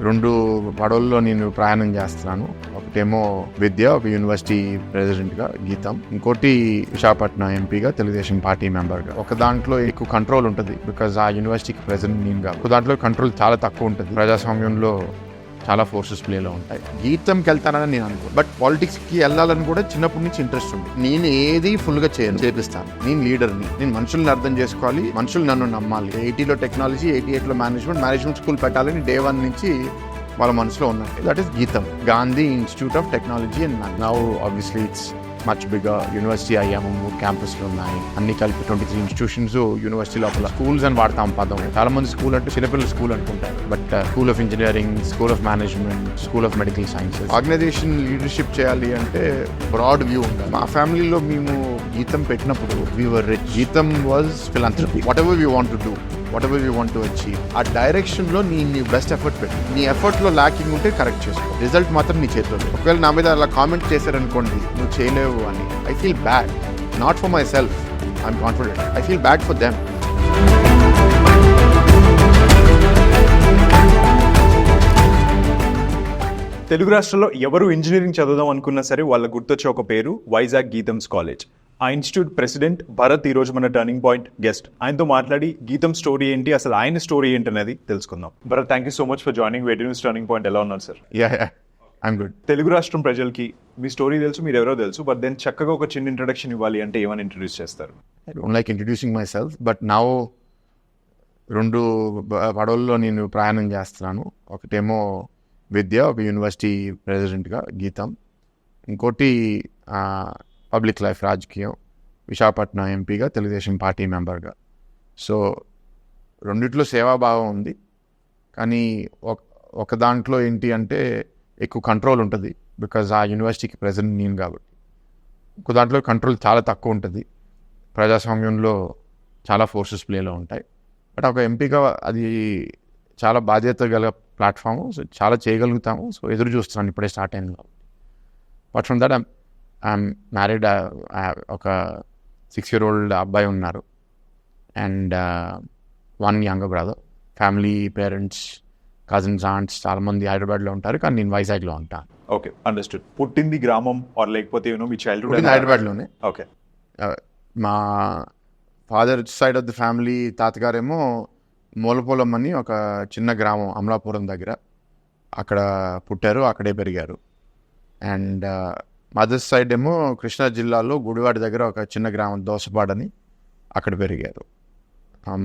రెండు పడవల్లో నేను ప్రయాణం చేస్తున్నాను. ఒకటేమో విద్య, ఒక యూనివర్సిటీ ప్రెసిడెంట్గా గీతం, ఇంకోటి విశాఖపట్నం ఎంపీగా తెలుగుదేశం పార్టీ మెంబర్గా. ఒక దాంట్లో ఎక్కువ కంట్రోల్ ఉంటుంది, బికాజ్ ఆ యూనివర్సిటీకి ప్రెసిడెంట్ నేను కాదు. ఒక దాంట్లో కంట్రోల్ చాలా తక్కువ ఉంటుంది. ప్రజాస్వామ్యంలో చాలా ఫోర్సెస్ ప్లేలో ఉంటాయి. గీతంకి వెళ్తానని నేను అనుకో, బట్ పాలిటిక్స్కి వెళ్ళాలని కూడా చిన్నప్పటి నుంచి ఇంట్రెస్ట్ ఉంది. నేను ఏది ఫుల్గా చేపిస్తాను. నేను లీడర్ని, నేను మనుషుల్ని అర్థం చేసుకోవాలి, మనుషులు నన్ను నమ్మాలి. 80లో టెక్నాలజీ, 88లో మేనేజ్మెంట్ స్కూల్ పెట్టాలని డే 1 నుంచి వాళ్ళ మనసులో ఉన్నట్టు. That is GITAM, Gandhi Institute of Technology. And now obviously it's much bigger university అయ్యాము. 3 క్యాంపస్లు ఉన్నాయి, అన్ని కలిపి 23 ఇన్స్టిట్యూషన్స్ యూనివర్సిటీ లోపల. స్కూల్స్ అని వాడతాం పదం. చాలా మంది స్కూల్ అంటే చిన్నపిల్లల స్కూల్ అనుకుంటారు, but school of engineering, school of management, school of medical sciences. Organization leadership చేయాలి అంటే బ్రాడ్ వ్యూ ఉండాలి. మా ఫ్యామిలీలో మేము గీతం పెట్టినప్పుడు వీ వర్ రిచ్. గీతం was philanthropy. What ever we want to do, what ever you want to achieve, ఆ డైరెక్షన్ లో నీ బెస్ట్ ఎఫర్ట్ పెట్టు. నీ ఎఫర్ట్ లో ల్యాకింగ్ ఉంటే కరెక్ట్ చేసుకో. రిజల్ట్ మాత్రం నీ చేతిలో. ఒకవేళ నా మీద అలా కామెంట్ చేశారనుకోండి, నువ్వు చేయలేవు అని, I feel bad. Not for my self, I'm confident. I feel bad for them. Telugu రాష్ట్రాల్లో ఎవరు ఇంజనీరింగ్ చదువుదాం అనుకున్నా సరే వాళ్ళ గుర్తొచ్చే ఒక పేరు వైజాగ్ గీతమ్స్ కాలేజ్. ఆ ఇన్స్టిట్యూట్ ప్రెసిడెంట్ భరత్ ఈ రోజు మన టర్నింగ్ పాయింట్ గెస్ట్. ఆయనతో మాట్లాడి గీతం స్టోరీ ఏంటి, అసలు ఆయన స్టోరీ ఏంటి అనేది తెలుసుకుందాం. Bharat, thank you so much for joining Way2news turning point. ఎలా ఉన్నారు సార్? I'm good. తెలుగు రాష్ట్రం ప్రజలకి మీ స్టోరీ తెలుసు, మీరు ఎవరో తెలుసు, బట్ దెన్ చక్కగా ఒక చిన్న ఇంట్రొడక్షన్ ఇవ్వాలి అంటే ఏమని ఇంట్రొడ్యూస్ చేస్తారు? I don't like introducing my self, but now రెండు పడవల్లో నేను ప్రయాణం చేస్తున్నాను. ఒకటేమో విద్య, ఒక యూనివర్సిటీ ప్రెసిడెంట్గా గీతం, ఇంకోటి పబ్లిక్ లైఫ్ రాజకీయం, విశాఖపట్నం ఎంపీగా తెలుగుదేశం పార్టీ మెంబర్గా. సో రెండిట్లో సేవాభావం ఉంది, కానీ ఒక దాంట్లో ఏంటి అంటే ఎక్కువ కంట్రోల్ ఉంటుంది, బికాజ్ ఆ యూనివర్సిటీకి ప్రెసిడెంట్ నేను కాబట్టి. ఒక దాంట్లో కంట్రోల్ చాలా తక్కువ ఉంటుంది. ప్రజాస్వామ్యంలో చాలా ఫోర్సెస్ ప్లేలో ఉంటాయి, బట్ ఒక ఎంపీగా అది చాలా బాధ్యత గల ప్లాట్ఫాము. సో చాలా చేయగలుగుతాము. సో ఎదురు చూస్తున్నాను, ఇప్పుడే స్టార్ట్ అయింది కాబట్టి. But from that I'm married. ఒక 6-year-old అబ్బాయి ఉన్నారు, and 1 younger brother. Family, parents, cousins, aunts చాలామంది హైదరాబాద్లో ఉంటారు, కానీ నేను వైజాగ్లో ఉంటాను. Okay, understood. పుట్టింది గ్రామం ఆర్ లేకపోతే మీ చైల్డ్హుడ్ హైదరాబాద్లోనే. ఓకే. మా father side of the family తాతగారేమో మూలపొలం అని ఒక చిన్న గ్రామం అమలాపురం దగ్గర, అక్కడ పుట్టారు, అక్కడే పెరిగారు. అండ్ మదర్స్ సైడ్ ఏమో కృష్ణా జిల్లాలో గుడివాడ దగ్గర ఒక చిన్న గ్రామం దోసపాడని, అక్కడ పెరిగారు.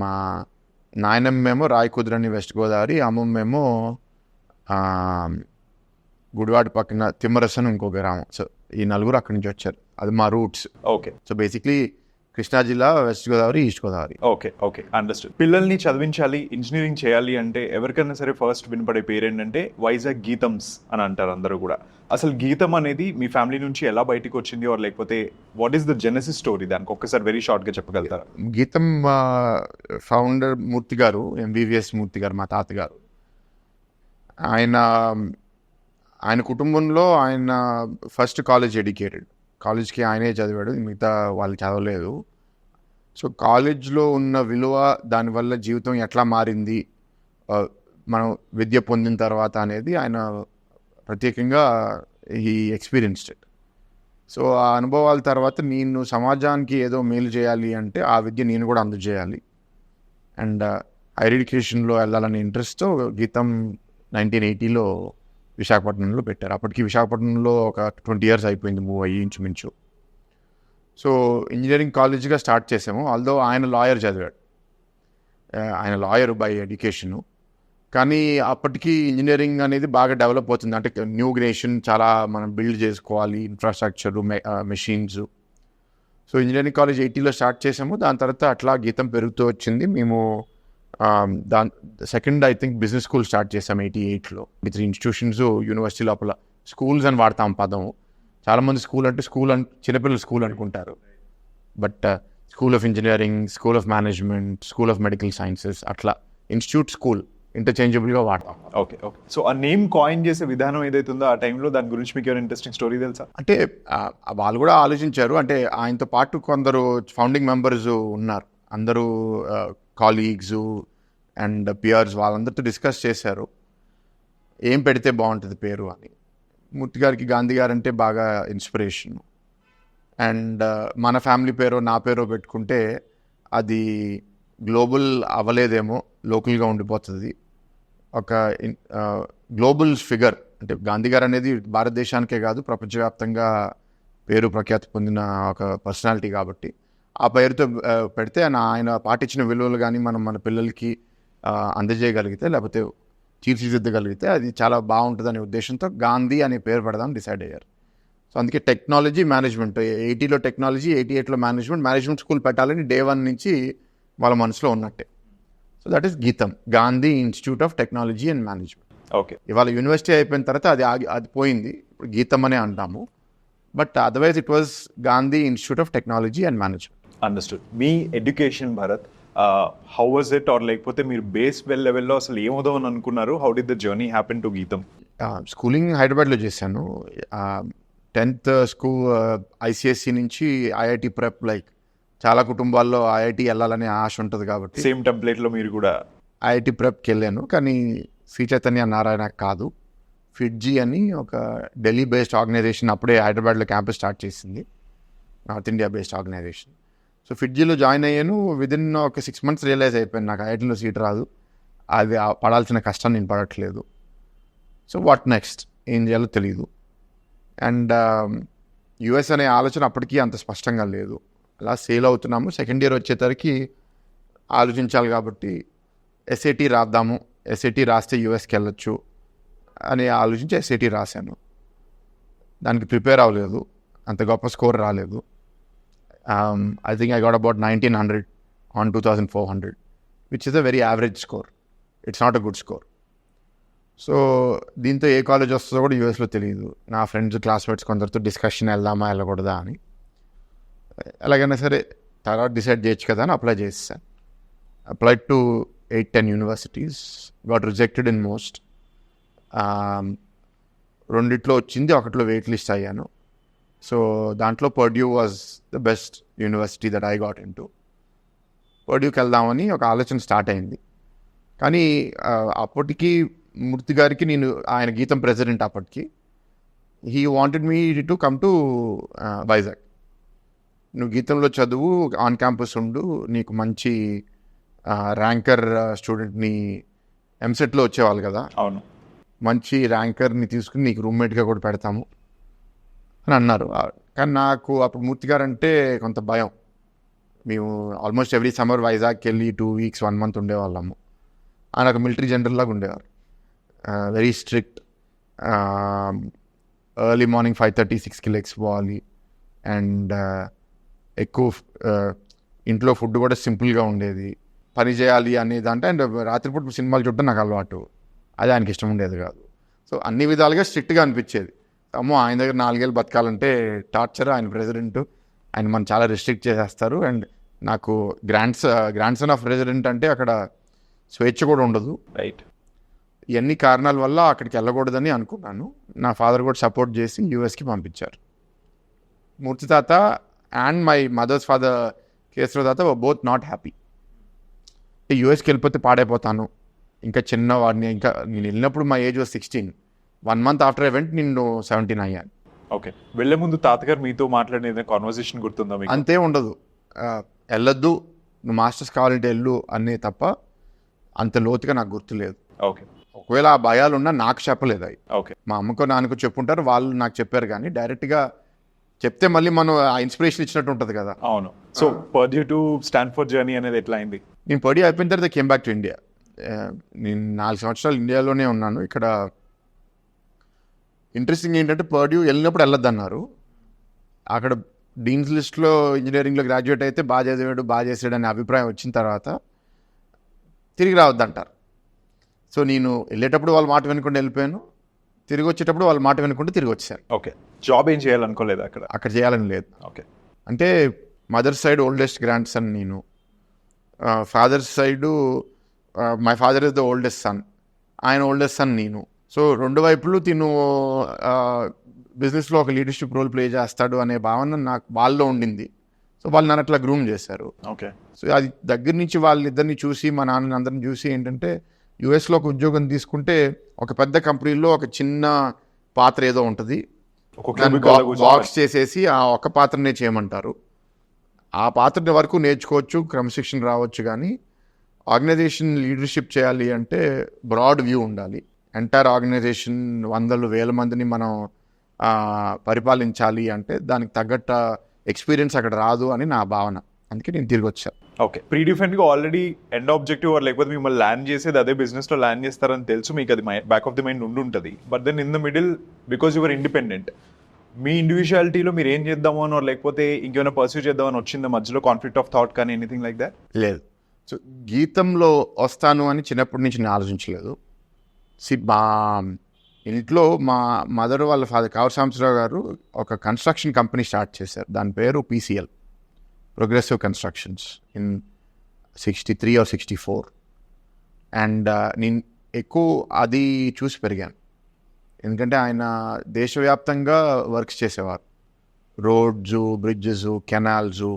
మా నాయనమ్మేమో రాయకుదురని వెస్ట్ గోదావరి, అమ్మమ్మేమో గుడివాడ పక్కన తిమ్మరసన్ ఇంకో గ్రామం. సో ఈ నలుగురు అక్కడి నుంచి వచ్చారు, అది మా roots. Okay. So basically Krishna జిల్లా, West Godavari, East Godavari. Okay, okay, understood. పిల్లల్ని చదివించాలి, ఇంజనీరింగ్ చేయాలి అంటే ఎవరికైనా సరే ఫస్ట్ వినపడే పేరు ఏంటంటే వైజాగ్ గీతమ్స్ అని అంటారు అందరూ కూడా. అసలు గీతం అనేది మీ ఫ్యామిలీ నుంచి ఎలా బయటకు వచ్చింది, ఆర్ లేకపోతే what is the Genesis story, దానికి ఒక్కసారి వెరీ షార్ట్గా చెప్పగలుగుతారా? గీతం ఫౌండర్ మూర్తి గారు, ఎంబీబీఎస్ మూర్తి గారు, మా తాతగారు. ఆయన కుటుంబంలో ఆయన ఫస్ట్ కాలేజ్ ఎడ్యుకేటెడ్. కాలేజ్కి ఆయనే చదివాడు, మిగతా వాళ్ళు చదవలేదు. సో కాలేజ్లో ఉన్న విలువ, దానివల్ల జీవితం ఎట్లా మారింది, మనం విద్య పొందిన తర్వాత అనేది ఆయన ప్రత్యేకంగా ఈ ఎక్స్పీరియన్స్డ్ ఇట్. సో ఆ అనుభవాల తర్వాత నేను సమాజానికి ఏదో మేలు చేయాలి అంటే ఆ విద్య నేను కూడా అందజేయాలి, అండ్ హైయర్ ఎడ్యుకేషన్లో వెళ్ళాలనే ఇంట్రెస్ట్తో గీతం 1980లో విశాఖపట్నంలో పెట్టారు. అప్పటికి విశాఖపట్నంలో ఒక 20 years అయిపోయింది మూవ్ అయ్యి ఇంచుమించు. సో ఇంజనీరింగ్ కాలేజ్గా స్టార్ట్ చేసాము. ఆల్దో ఆయన లాయర్ చదివాడు, ఆయన లాయర్ బై ఎడ్యుకేషను. కానీ అప్పటికి ఇంజనీరింగ్ అనేది బాగా డెవలప్ అవుతుంది, అంటే న్యూ నేషన్ చాలా మనం బిల్డ్ చేసుకోవాలి, infrastructure, machines. So engineering college 80లో స్టార్ట్ చేసాము. దాని తర్వాత అట్లా గీతం పెరుగుతూ వచ్చింది. మేము second I think business school start చేసాం 88లో. 3 ఇన్స్టిట్యూషన్స్ యూనివర్సిటీ లోపల. స్కూల్స్ అని వాడతాం పదం. చాలామంది స్కూల్ అంటే చిన్నపిల్లల స్కూల్ అనుకుంటారు, but school of engineering, school of management, school of medical sciences, అట్లా ఇన్స్టిట్యూట్, స్కూల్ ఇంటర్చేంజబుల్గా వాడతాం. Okay, okay. సో ఆ నేమ్ కాయిన్ చేసే విధానం ఏదైతుందో ఆ టైంలో దాని గురించి మీకు ఏమైనా ఇంట్రెస్టింగ్ స్టోరీ తెలుసా? అంటే వాళ్ళు కూడా ఆలోచించారు. అంటే ఆయనతో పాటు కొందరు ఫౌండింగ్ మెంబర్స్ ఉన్నారు, అందరూ కాలీగ్స్ అండ్ పియర్స్, వాళ్ళందరితో డిస్కస్ చేశారు. ఏం పెడితే బాగుంటుంది పేరు అని. మూర్తి గారికి గాంధీ గారు అంటే బాగా ఇన్స్పిరేషన్. అండ్ మన ఫ్యామిలీ పేరో నా పేరో పెట్టుకుంటే అది గ్లోబల్ అవ్వలేదేమో, లోకల్గా ఉండిపోతుంది. ఒక గ్లోబల్ ఫిగర్ అంటే గాంధీ గారు అనేది భారతదేశానికే కాదు ప్రపంచవ్యాప్తంగా పేరు ప్రఖ్యాతి పొందిన ఒక పర్సనాలిటీ కాబట్టి ఆ పేరుతో పెడితే ఆయన పాటించిన విలువలు కానీ మనం మన పిల్లలకి అందజేయగలిగితే లేకపోతే తీర్చిదిద్దగలిగితే అది చాలా బాగుంటుంది అనే ఉద్దేశంతో గాంధీ అనే పేరు పెడదాం డిసైడ్ అయ్యారు. సో అందుకే టెక్నాలజీ మేనేజ్మెంట్ 80లో టెక్నాలజీ, 88లో మేనేజ్మెంట్ స్కూల్ పెట్టాలని డే 1 నుంచి వాళ్ళ మనసులో ఉన్నట్టే. So that is GITAM, Gandhi Institute of Technology and Management. Okay, ఇవాళ యూనివర్సిటీ అయిపోయిన తర్వాత అది పోయింది, ఇప్పుడు గీతం అనే అంటాము. But otherwise it was Gandhi Institute of Technology and Management. Understood. మీ education Bharat, how was it, or లేకపోతే మీరు బేస్ లెవెల్లో అసలు ఏమవుదాం అని అనుకున్నారు? How did the journey happen to గీతం? స్కూలింగ్ హైదరాబాద్లో చేశాను. 10th స్కూల్ ఐసిఎస్సి నుంచి ఐఐటి ప్రెప్. లైక్ చాలా కుటుంబాల్లో ఐఐటి వెళ్ళాలనే ఆశ ఉంటుంది కాబట్టి సేమ్ టెంప్లెట్లో మీరు కూడా ఐఐటి ప్రెప్కి వెళ్ళాను. కానీ శ్రీ చైతన్య నారాయణ కాదు, ఫిడ్జీ అని ఒక ఢిల్లీ బేస్డ్ ఆర్గనైజేషన్ అప్పుడే హైదరాబాద్లో క్యాంపస్ స్టార్ట్ చేసింది, North India based organization. So ఫిడ్జీలో జాయిన్ అయ్యాను. విదిన్ ఒక 6 months రియలైజ్ అయిపోయాను నాకు ఐఐటీలో సీట్ రాదు, అది పడాల్సిన కష్టం నేను పడట్లేదు. సో వాట్ నెక్స్ట్, ఏం చేయాలో తెలియదు. అండ్ యుఎస్ అనే ఆలోచన అప్పటికీ అంత స్పష్టంగా లేదు. అలా సేల్ అవుతున్నాము. సెకండ్ ఇయర్ వచ్చేసరికి ఆలోచించాలి కాబట్టి ఎస్ఏటి రాద్దాము, ఎస్ఏటి రాస్తే యుఎస్కి వెళ్ళొచ్చు అని ఆలోచించి ఎస్ఏటి రాశాను. దానికి ప్రిపేర్ అవ్వలేదు, అంత గొప్ప స్కోర్ రాలేదు. I think I got about 1900 on 2400, which is a very average score. It's not a good score. So దీంతో ఏ కాలేజ్ వస్తుందో కూడా యూఎస్లో తెలియదు. నా ఫ్రెండ్స్ క్లాస్మేట్స్ కొందరితో డిస్కషన్ వెళ్దామా వెళ్ళకూడదా అని. ఎలాగైనా సరే తర్వాత డిసైడ్ చేయొచ్చు కదా అని అప్లై చేసాను. Applied to 8-10 universities, got rejected in most. రెండిట్లో వచ్చింది, ఒకటిలో వెయిట్ లిస్ట్ అయ్యాను. సో దాంట్లో Purdue was the best university that I got into. పర్డ్యూకి వెళ్దామని ఒక ఆలోచన స్టార్ట్ అయింది. కానీ అప్పటికి మూర్తి గారికి నేను, ఆయన గీతం ప్రెసిడెంట్ అప్పటికి, he wanted me to come to Vizag. నువ్వు గీతంలో చదువు, ఆన్ క్యాంపస్ ఉండు, నీకు మంచి ర్యాంకర్ స్టూడెంట్ని ఎంసెట్లో వచ్చేవాళ్ళు కదా, అవును, మంచి ర్యాంకర్ని తీసుకుని నీకు రూమ్మేట్గా కూడా పెడతాము అని అన్నారు. కానీ నాకు అప్పుడు మూర్తి గారు అంటే కొంత భయం. మేము ఆల్మోస్ట్ ఎవ్రీ సమ్మర్ వైజాగ్కి వెళ్ళి 2 weeks 1 month ఉండేవాళ్ళము. ఆయన ఒక మిలిటరీ జనరల్ లాగా ఉండేవారు, వెరీ స్ట్రిక్ట్. ఎర్లీ మార్నింగ్ 5:30-6కి లెగ్స్ పోవాలి. అండ్ ఎక్కువ ఇంట్లో ఫుడ్ కూడా సింపుల్గా ఉండేది, పని చేయాలి అనేది అంటే. అండ్ రాత్రిపూట సినిమాలు చూడటం నాకు అలవాటు, అది ఆయనకి ఇష్టం ఉండేది కాదు. సో అన్ని విధాలుగా స్ట్రిక్ట్గా అనిపించేది. అమ్మో, ఆయన దగ్గర 4 ఏళ్ళు బతకాలంటే టార్చర్, ఆయన ప్రెసిడెంట్, ఆయన మనం చాలా రిస్ట్రిక్ట్ చేసేస్తారు. అండ్ నాకు గ్రాండ్ సన్ ఆఫ్ ప్రెసిడెంట్ అంటే అక్కడ స్వేచ్ఛ కూడా ఉండదు. రైట్. ఇవన్నీ కారణాల వల్ల అక్కడికి వెళ్ళకూడదని అనుకున్నాను. నా ఫాదర్ కూడా సపోర్ట్ చేసి యూఎస్కి పంపించారు. మూర్తి తాత అండ్ మై మదర్స్ ఫాదర్ కేసరావు తాత వర్ బోత్ నాట్ హ్యాపీ. యూఎస్కి వెళ్ళిపోతే పాడైపోతాను, ఇంకా చిన్నవాడిని, ఇంకా నేను వెళ్ళినప్పుడు మా age was 16. 1 month after event నేను 17 అయ్యాను. ఓకే, వెళ్ళే ముందు తాతగారు మీతో మాట్లాడిన కాన్వర్సేషన్ గుర్తుందా మీకు? అంతే ఉండదు, వెళ్ళొద్దు, నువ్వు మాస్టర్స్ కావాలంటే వెళ్ళు అనే తప్ప అంత లోతుగా నాకు గుర్తులేదు. ఓకే, ఒకవేళ ఆ భయాలు ఉన్నా నాకు చెప్పలేదు అవి. ఓకే, మా అమ్మకో నాన్నకో చెప్పుంటారు, వాళ్ళు నాకు చెప్పారు. కానీ డైరెక్ట్గా చెప్తే మళ్ళీ మనం ఆ ఇన్స్పిరేషన్ ఇచ్చినట్టు ఉంటుంది కదా. అవును. So Purdue to Stanford journey అనేది ఎట్లా అయింది? నేను పర్డ్యూ అయిపోయిన తర్వాత కేమ్ బ్యాక్ టు ఇండియా. నేను 4 సంవత్సరాలు ఇండియాలోనే ఉన్నాను. ఇక్కడ ఇంట్రెస్టింగ్ ఏంటంటే పర్డ్యూ వెళ్ళినప్పుడు వెళ్ళొద్దన్నారు. అక్కడ డీన్స్ లిస్ట్లో ఇంజనీరింగ్లో గ్రాడ్యుయేట్ అయితే బాగా చేసాడు అనే అభిప్రాయం వచ్చిన తర్వాత తిరిగి రావద్దంటారు. సో నేను వెళ్ళేటప్పుడు వాళ్ళ మాట వినకుండా వెళ్ళిపోయాను, తిరిగి వచ్చేటప్పుడు వాళ్ళ మాట వినకుండా తిరిగి వచ్చాను. ఓకే, జాబ్ ఏం చేయాలనుకోలేదు అక్కడ చేయాలని లేదు. ఓకే, అంటే mother side oldest grandson నేను, father side my father is the oldest son, ఆయన ఓల్డెస్ట్ సన్ నేను. సో 2 వైపులు తిను బిజినెస్లో ఒక లీడర్షిప్ రోల్ ప్లే చేస్తాడు అనే భావన నాకు వాళ్ళలో ఉండింది. సో వాళ్ళు నన్ను అట్లా గ్రూమ్ చేశారు. ఓకే, సో అది దగ్గర నుంచి వాళ్ళిద్దరిని చూసి, మా నాన్న అందరిని చూసి ఏంటంటే యుఎస్లో ఒక ఉద్యోగం తీసుకుంటే ఒక పెద్ద కంపెనీలో ఒక చిన్న పాత్ర ఏదో ఉంటుంది, బాక్స్ చేసేసి ఆ ఒక్క పాత్రనే చేయమంటారు. ఆ పాత్ర వరకు నేర్చుకోవచ్చు, క్రమశిక్షణ రావచ్చు, కానీ ఆర్గనైజేషన్ లీడర్షిప్ చేయాలి అంటే బ్రాడ్ వ్యూ ఉండాలి. ఎంటైర్ ఆర్గనైజేషన్ 100,000 మందిని మనం పరిపాలించాలి అంటే దానికి తగ్గట్ట ఎక్స్పీరియన్స్ అక్కడ రాదు అని నా భావన. అందుకే నేను తిరిగి వచ్చాను. ఓకే, ప్రీ డిఫైన్డ్గా ఆల్రెడీ ఎండ్ ఆబ్జెక్టివ్ లేకపోతే మిమ్మల్ని ల్యాండ్ చేసేది అదే బిజినెస్లో ల్యాండ్ చేస్తారని తెలుసు, మీకు అది బ్యాక్ ఆఫ్ ది మైండ్ ఉంటుంది. But then in the middle because your independent, మీ ఇండివిజువాలిటీలో మీరు ఏం చేద్దామో అనో లేకపోతే ఇంకేమైనా పర్సూ చేద్దామని వచ్చింది మధ్యలో కాన్ఫ్లిక్ట్ ఆఫ్ థాట్ కానీ ఎనీథింగ్ లైక్ దాట్? లేదు. సో గీతంలో వస్తాను అని చిన్నప్పటి నుంచి నేను ఆలోచించలేదు. మా ఇంట్లో మా మదర్ వాళ్ళ ఫాదర్ కావర్ సాంబశివరావు గారు ఒక కన్స్ట్రక్షన్ కంపెనీ స్టార్ట్ చేశారు. దాని పేరు PCL, progressive constructions, in 63 or 64. And నేను ఎక్కువ అది చూసి పెరిగాను. ఎందుకంటే ఆయన దేశవ్యాప్తంగా వర్క్స్ చేసేవారు, రోడ్స్, బ్రిడ్జెస్, కెనాల్స్,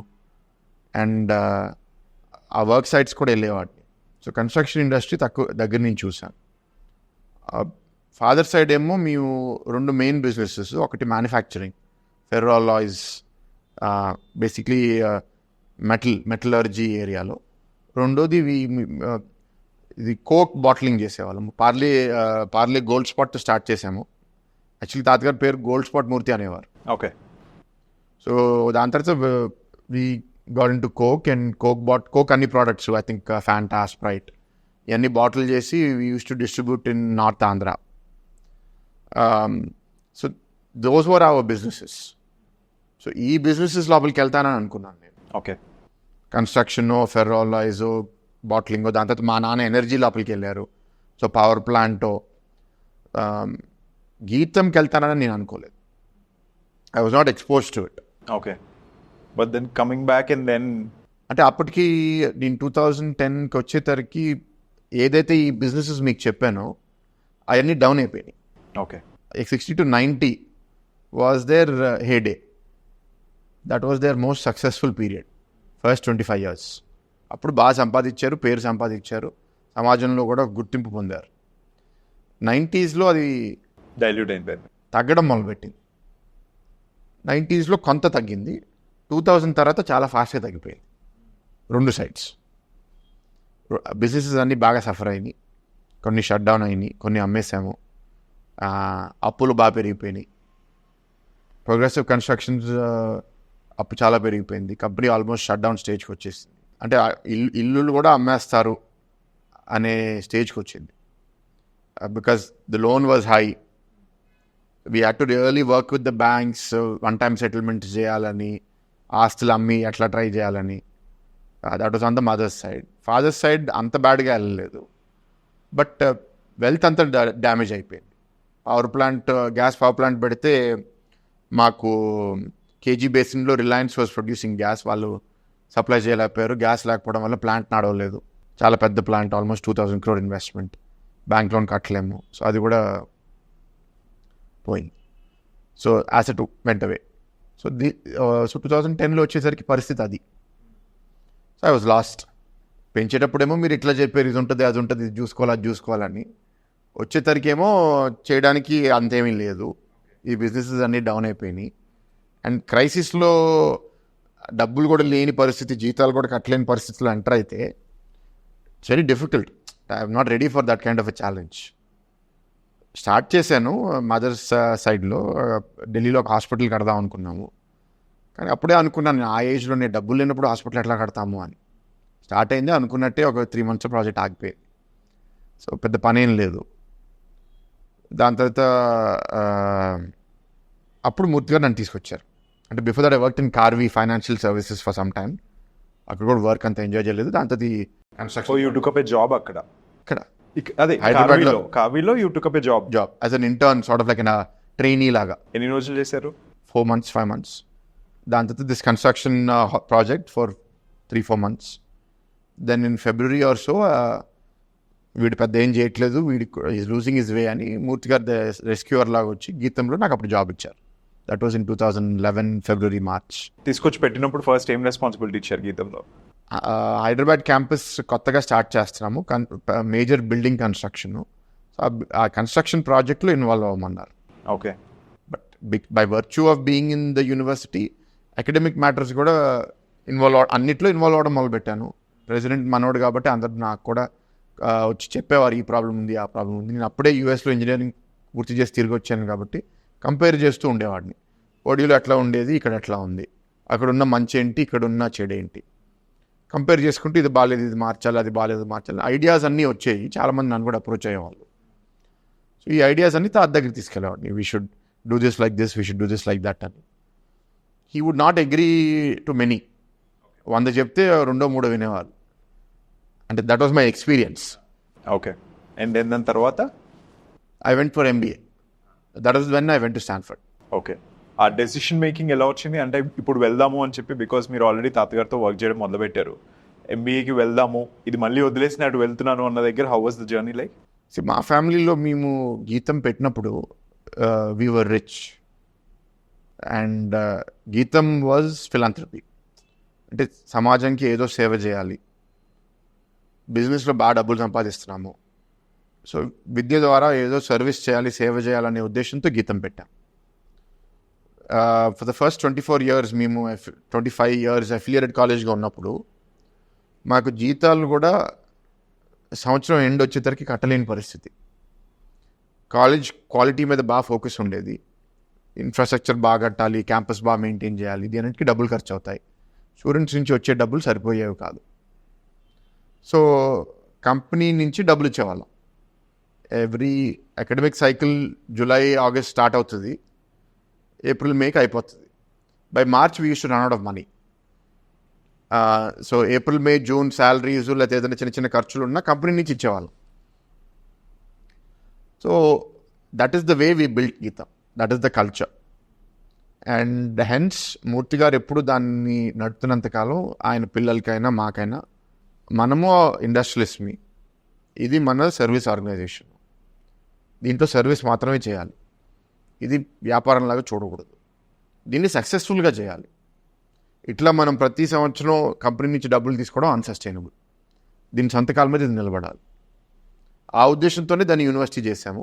అండ్ ఆ వర్క్ సైట్స్ కూడా వెళ్ళేవాడిని. సో కన్స్ట్రక్షన్ ఇండస్ట్రీ దగ్గర నుంచి చూశాను. ఫాదర్ సైడ్ ఏమో మేము 2 మెయిన్ బిజినెసెస్, ఒకటి manufacturing, ferro alloys, basically metallurgy ఏరియాలో. రెండోది ఇది కోక్ బాటిలింగ్ చేసేవాళ్ళము. పార్లే గోల్డ్ స్పాట్ స్టార్ట్ చేసాము. యాక్చువల్లీ తాతగారి పేరు గోల్డ్ స్పాట్ మూర్తి అనేవారు. ఓకే. సో దాని తర్వాత we got into coke and coke అన్ని products, I think Fanta, Sprite, ఇవన్నీ బాటిల్ చేసి we use to distribute in north Andhra. So those were our businesses. So ఈ బిజినెసెస్ లోపలికి వెళ్తానని అనుకున్నాను నేను. Okay. Construction, ferro alloys, bottling, దాని తర్వాత మా నాన్న ఎనర్జీ లోపలికి వెళ్ళారు. సో పవర్ ప్లాంట్, గీతంకి వెళ్తానని నేను అనుకోలేదు. I was not expose to it. Okay. But then coming back and then అంటే అప్పటికి నేను 2010కి వచ్చేసరికి ఏదైతే ఈ బిజినెసెస్ మీకు చెప్పానో అవన్నీ డౌన్ అయిపోయినాయి. Okay. 60 to 90 was their heyday. That was their most successful period, first 25 years. అప్పుడు బాగా సంపాదించారు, పేరు సంపాదించారు, సమాజంలో కూడా గుర్తింపు పొందారు. 90sలో అది డైల్యూట్ అయిపోయింది, తగ్గడం మొదలుపెట్టింది. 90sలో కొంత తగ్గింది, 2000 తర్వాత చాలా ఫాస్ట్గా తగ్గిపోయింది. 2 సైడ్స్ బిజినెసెస్ అన్నీ బాగా సఫర్ అయినాయి, కొన్ని షట్ డౌన్ అయినాయి, కొన్ని అమ్మేసాము, అప్పులు బాగా పెరిగిపోయినాయి. ప్రోగ్రెసివ్ కన్స్ట్రక్షన్స్ అప్పు చాలా పెరిగిపోయింది, కంపెనీ ఆల్మోస్ట్ షట్ డౌన్ స్టేజ్కి వచ్చేసింది. అంటే ఇల్లులు కూడా అమ్మేస్తారు అనే స్టేజ్కి వచ్చింది. Because the loan was high, we had to really work with the banks, one time settlement చేయాలని, ఆస్తులు అమ్మి అట్లా ట్రై చేయాలని. That was on the mother's side. Father's side అంత బ్యాడ్గా వెళ్ళలేదు, బట్ వెల్త్ అంతా డ్యామేజ్ అయిపోయింది. గ్యాస్ పవర్ ప్లాంట్ పెడితే మాకు కేజీ బేసిన్లో రిలయన్స్ వాజ్ ప్రొడ్యూసింగ్ గ్యాస్, వాళ్ళు సప్లై చేయలేకపోయారు. గ్యాస్ లేకపోవడం వల్ల ప్లాంట్ నడవలేదు. చాలా పెద్ద plant, almost 2,000 crore investment, bank loan కట్టలేము. So అది కూడా పోయింది. సో యాసెట్ వెంట అవే. సో 2010లో వచ్చేసరికి పరిస్థితి అది. So I was lost. పెంచేటప్పుడేమో మీరు ఇట్లా చెప్పారు, ఇది ఉంటుంది, అది ఉంటుంది, ఇది చూసుకోవాలి, అది చూసుకోవాలని. వచ్చేసరికేమో చేయడానికి అంతేమీ లేదు, ఈ బిజినెసెస్ అన్నీ డౌన్ అయిపోయినాయి. అండ్ క్రైసిస్లో డబ్బులు కూడా లేని పరిస్థితి, జీతాలు కూడా కట్టలేని పరిస్థితుల్లో ఎంటర్ అయితే it's very difficult. I'm not ready for that kind of a challenge. Start చేశాను మదర్స్ సైడ్లో, ఢిల్లీలో ఒక హాస్పిటల్ కడదాం అనుకున్నాము. కానీ అప్పుడే అనుకున్నాను, ఆ ఏజ్లో నేను డబ్బులు లేనప్పుడు హాస్పిటల్ ఎట్లా కడతాము అని. స్టార్ట్ అయింది అనుకున్నట్టే ఒక 3 months ప్రాజెక్ట్ ఆగిపోయింది. సో పెద్ద పని ఏం లేదు. దాని తర్వాత అప్పుడు మూర్తి గారు నన్ను తీసుకొచ్చారు. అంటే before that I work in Karvy financial services for some time. అక్కడ కూడా వర్క్ అంత ఎంజాయ్ చేయలేదు. దాని తర్వాత construction you took up a job ఇక్కడ అదే హైదరాబాద్లో కార్విలో you took up a job as an intern, sort of like an trainee లాగా. ఎన్ని రోజులు చేశారు? 4 months, 5 months. దాని తర్వాత this construction project for 3-4 months. Then in February or so వీడు పెద్ద ఏం చేయట్లేదు, వీడి ఈజ్ లూజింగ్ హిజ్ వే అని మూర్తి గారు రెస్క్యూవర్ లాగా వచ్చి గీతంలో నాకు అప్పుడు జాబ్ ఇచ్చారు. That was in 2011 February, March. తీసుకొచ్చి పెట్టినప్పుడు ఫస్ట్ ఏం రెస్పాన్సిబిలిటీ ఇచ్చారు గీతంలో? హైదరాబాద్ క్యాంపస్ కొత్తగా స్టార్ట్ చేస్తున్నాము, మేజర్ బిల్డింగ్ కన్స్ట్రక్షన్. సో ఆ కన్స్ట్రక్షన్ ప్రాజెక్ట్లో ఇన్వాల్వ్ అవ్వమన్నారు. ఓకే. But by virtue of being in the university academic matters కూడా అన్నిట్లో ఇన్వాల్వ్ అవ్వడం మొదలుపెట్టాను. ప్రెసిడెంట్ మనోడు కాబట్టి అందరు నాకు కూడా వచ్చి చెప్పేవారు, ఈ ప్రాబ్లం ఉంది, ఆ ప్రాబ్లం ఉంది. నేను అప్పుడే యూఎస్లో ఇంజనీరింగ్ పూర్తి చేసి తిరిగి వచ్చాను కాబట్టి కంపేర్ చేస్తూ ఉండేవాడిని. ఓడియోలో ఎట్లా ఉండేది, ఇక్కడ ఎట్లా ఉంది, అక్కడ ఉన్న మంచి ఏంటి, ఇక్కడ ఉన్న చెడు ఏంటి, కంపేర్ చేసుకుంటూ ఇది బాగాలేదు, ఇది మార్చాలి, అది బాగాలేదు, మార్చాలి. ఐడియాస్ అన్నీ వచ్చాయి. చాలామంది నన్ను కూడా అప్రోచ్ అయ్యేవాళ్ళు. సో ఈ ఐడియాస్ అన్ని తాత దగ్గర తీసుకెళ్ళేవాడిని. We should do this like this, we should do this like that అని. He would not agree to many. 100 చెప్తే 2-3 వినేవాళ్ళు. అంటే that was my experience. Okay. And then దాని తర్వాత I went for MBA. That was when I went to Stanford. Okay. ఆ decision making ఎలా వచ్చింది? అంటే ఇప్పుడు వెళ్దాము అని చెప్పి, బికాస్ మీరు ఆల్రెడీ తాతగారితో వర్క్ చేయడం మొదలుపెట్టారు, MBAకి వెళ్దాము, ఇది మళ్ళీ వదిలేసి అటు వెళ్తున్నాను అన్న దగ్గర how was the journey like? మా ఫ్యామిలీలో మేము గీతం పెట్టినప్పుడు వీ వర్ రిచ్ అండ్ గీతం వాజ్ ఫిలాంథ్రపీ. అంటే సమాజానికి ఏదో సేవ చేయాలి, బిజినెస్లో బాగా డబ్బులు సంపాదిస్తున్నాము, సో విద్య ద్వారా ఏదో సర్వీస్ చేయాలి, సేవ చేయాలనే ఉద్దేశంతో గీతం పెట్టాం. ఫర్ ద ఫస్ట్ 24 years మేము 25 years అఫిలియేటెడ్ కాలేజ్గా ఉన్నప్పుడు మాకు జీతాలు కూడా సంవత్సరం ఎండ్ వచ్చేసరికి కట్టలేని పరిస్థితి. కాలేజ్ క్వాలిటీ మీద బాగా ఫోకస్ ఉండేది. ఇన్ఫ్రాస్ట్రక్చర్ బాగా కట్టాలి, క్యాంపస్ బాగా మెయింటైన్ చేయాలి, ఇది అన్నిటికీ డబ్బులు ఖర్చు అవుతాయి. స్టూడెంట్స్ నుంచి వచ్చే డబ్బులు సరిపోయేవి కాదు. సో కంపెనీ నుంచి డబ్బులు ఇచ్చేవాళ్ళం. Every academic cycle July, August start అవుతుంది, April, May అయిపోతుంది. By March we use to run out of money. So April, May, June salaries లేకపోతే ఏదైనా చిన్న చిన్న ఖర్చులు ఉన్నా కంపెనీ నుంచి ఇచ్చేవాళ్ళం. So that is the way we built Gitam, that is the culture. And hence Murthy గారు ఎప్పుడు దాన్ని నడుపుతున్నంతకాలం ఆయన పిల్లలకైనా మాకైనా, మనము ఇండస్ట్రియలిస్ట్మి, ఇది మన సర్వీస్ ఆర్గనైజేషన్, దీంట్లో సర్వీస్ మాత్రమే చేయాలి, ఇది వ్యాపారంలాగా చూడకూడదు, దీన్ని సక్సెస్ఫుల్గా చేయాలి. ఇట్లా మనం ప్రతి సంవత్సరం కంపెనీ నుంచి డబ్బులు తీసుకోవడం అన్సస్టైనబుల్, దీని సంతకాల మీద ఇది నిలబడాలి. ఆ ఉద్దేశంతోనే దాన్ని యూనివర్సిటీ చేశాము.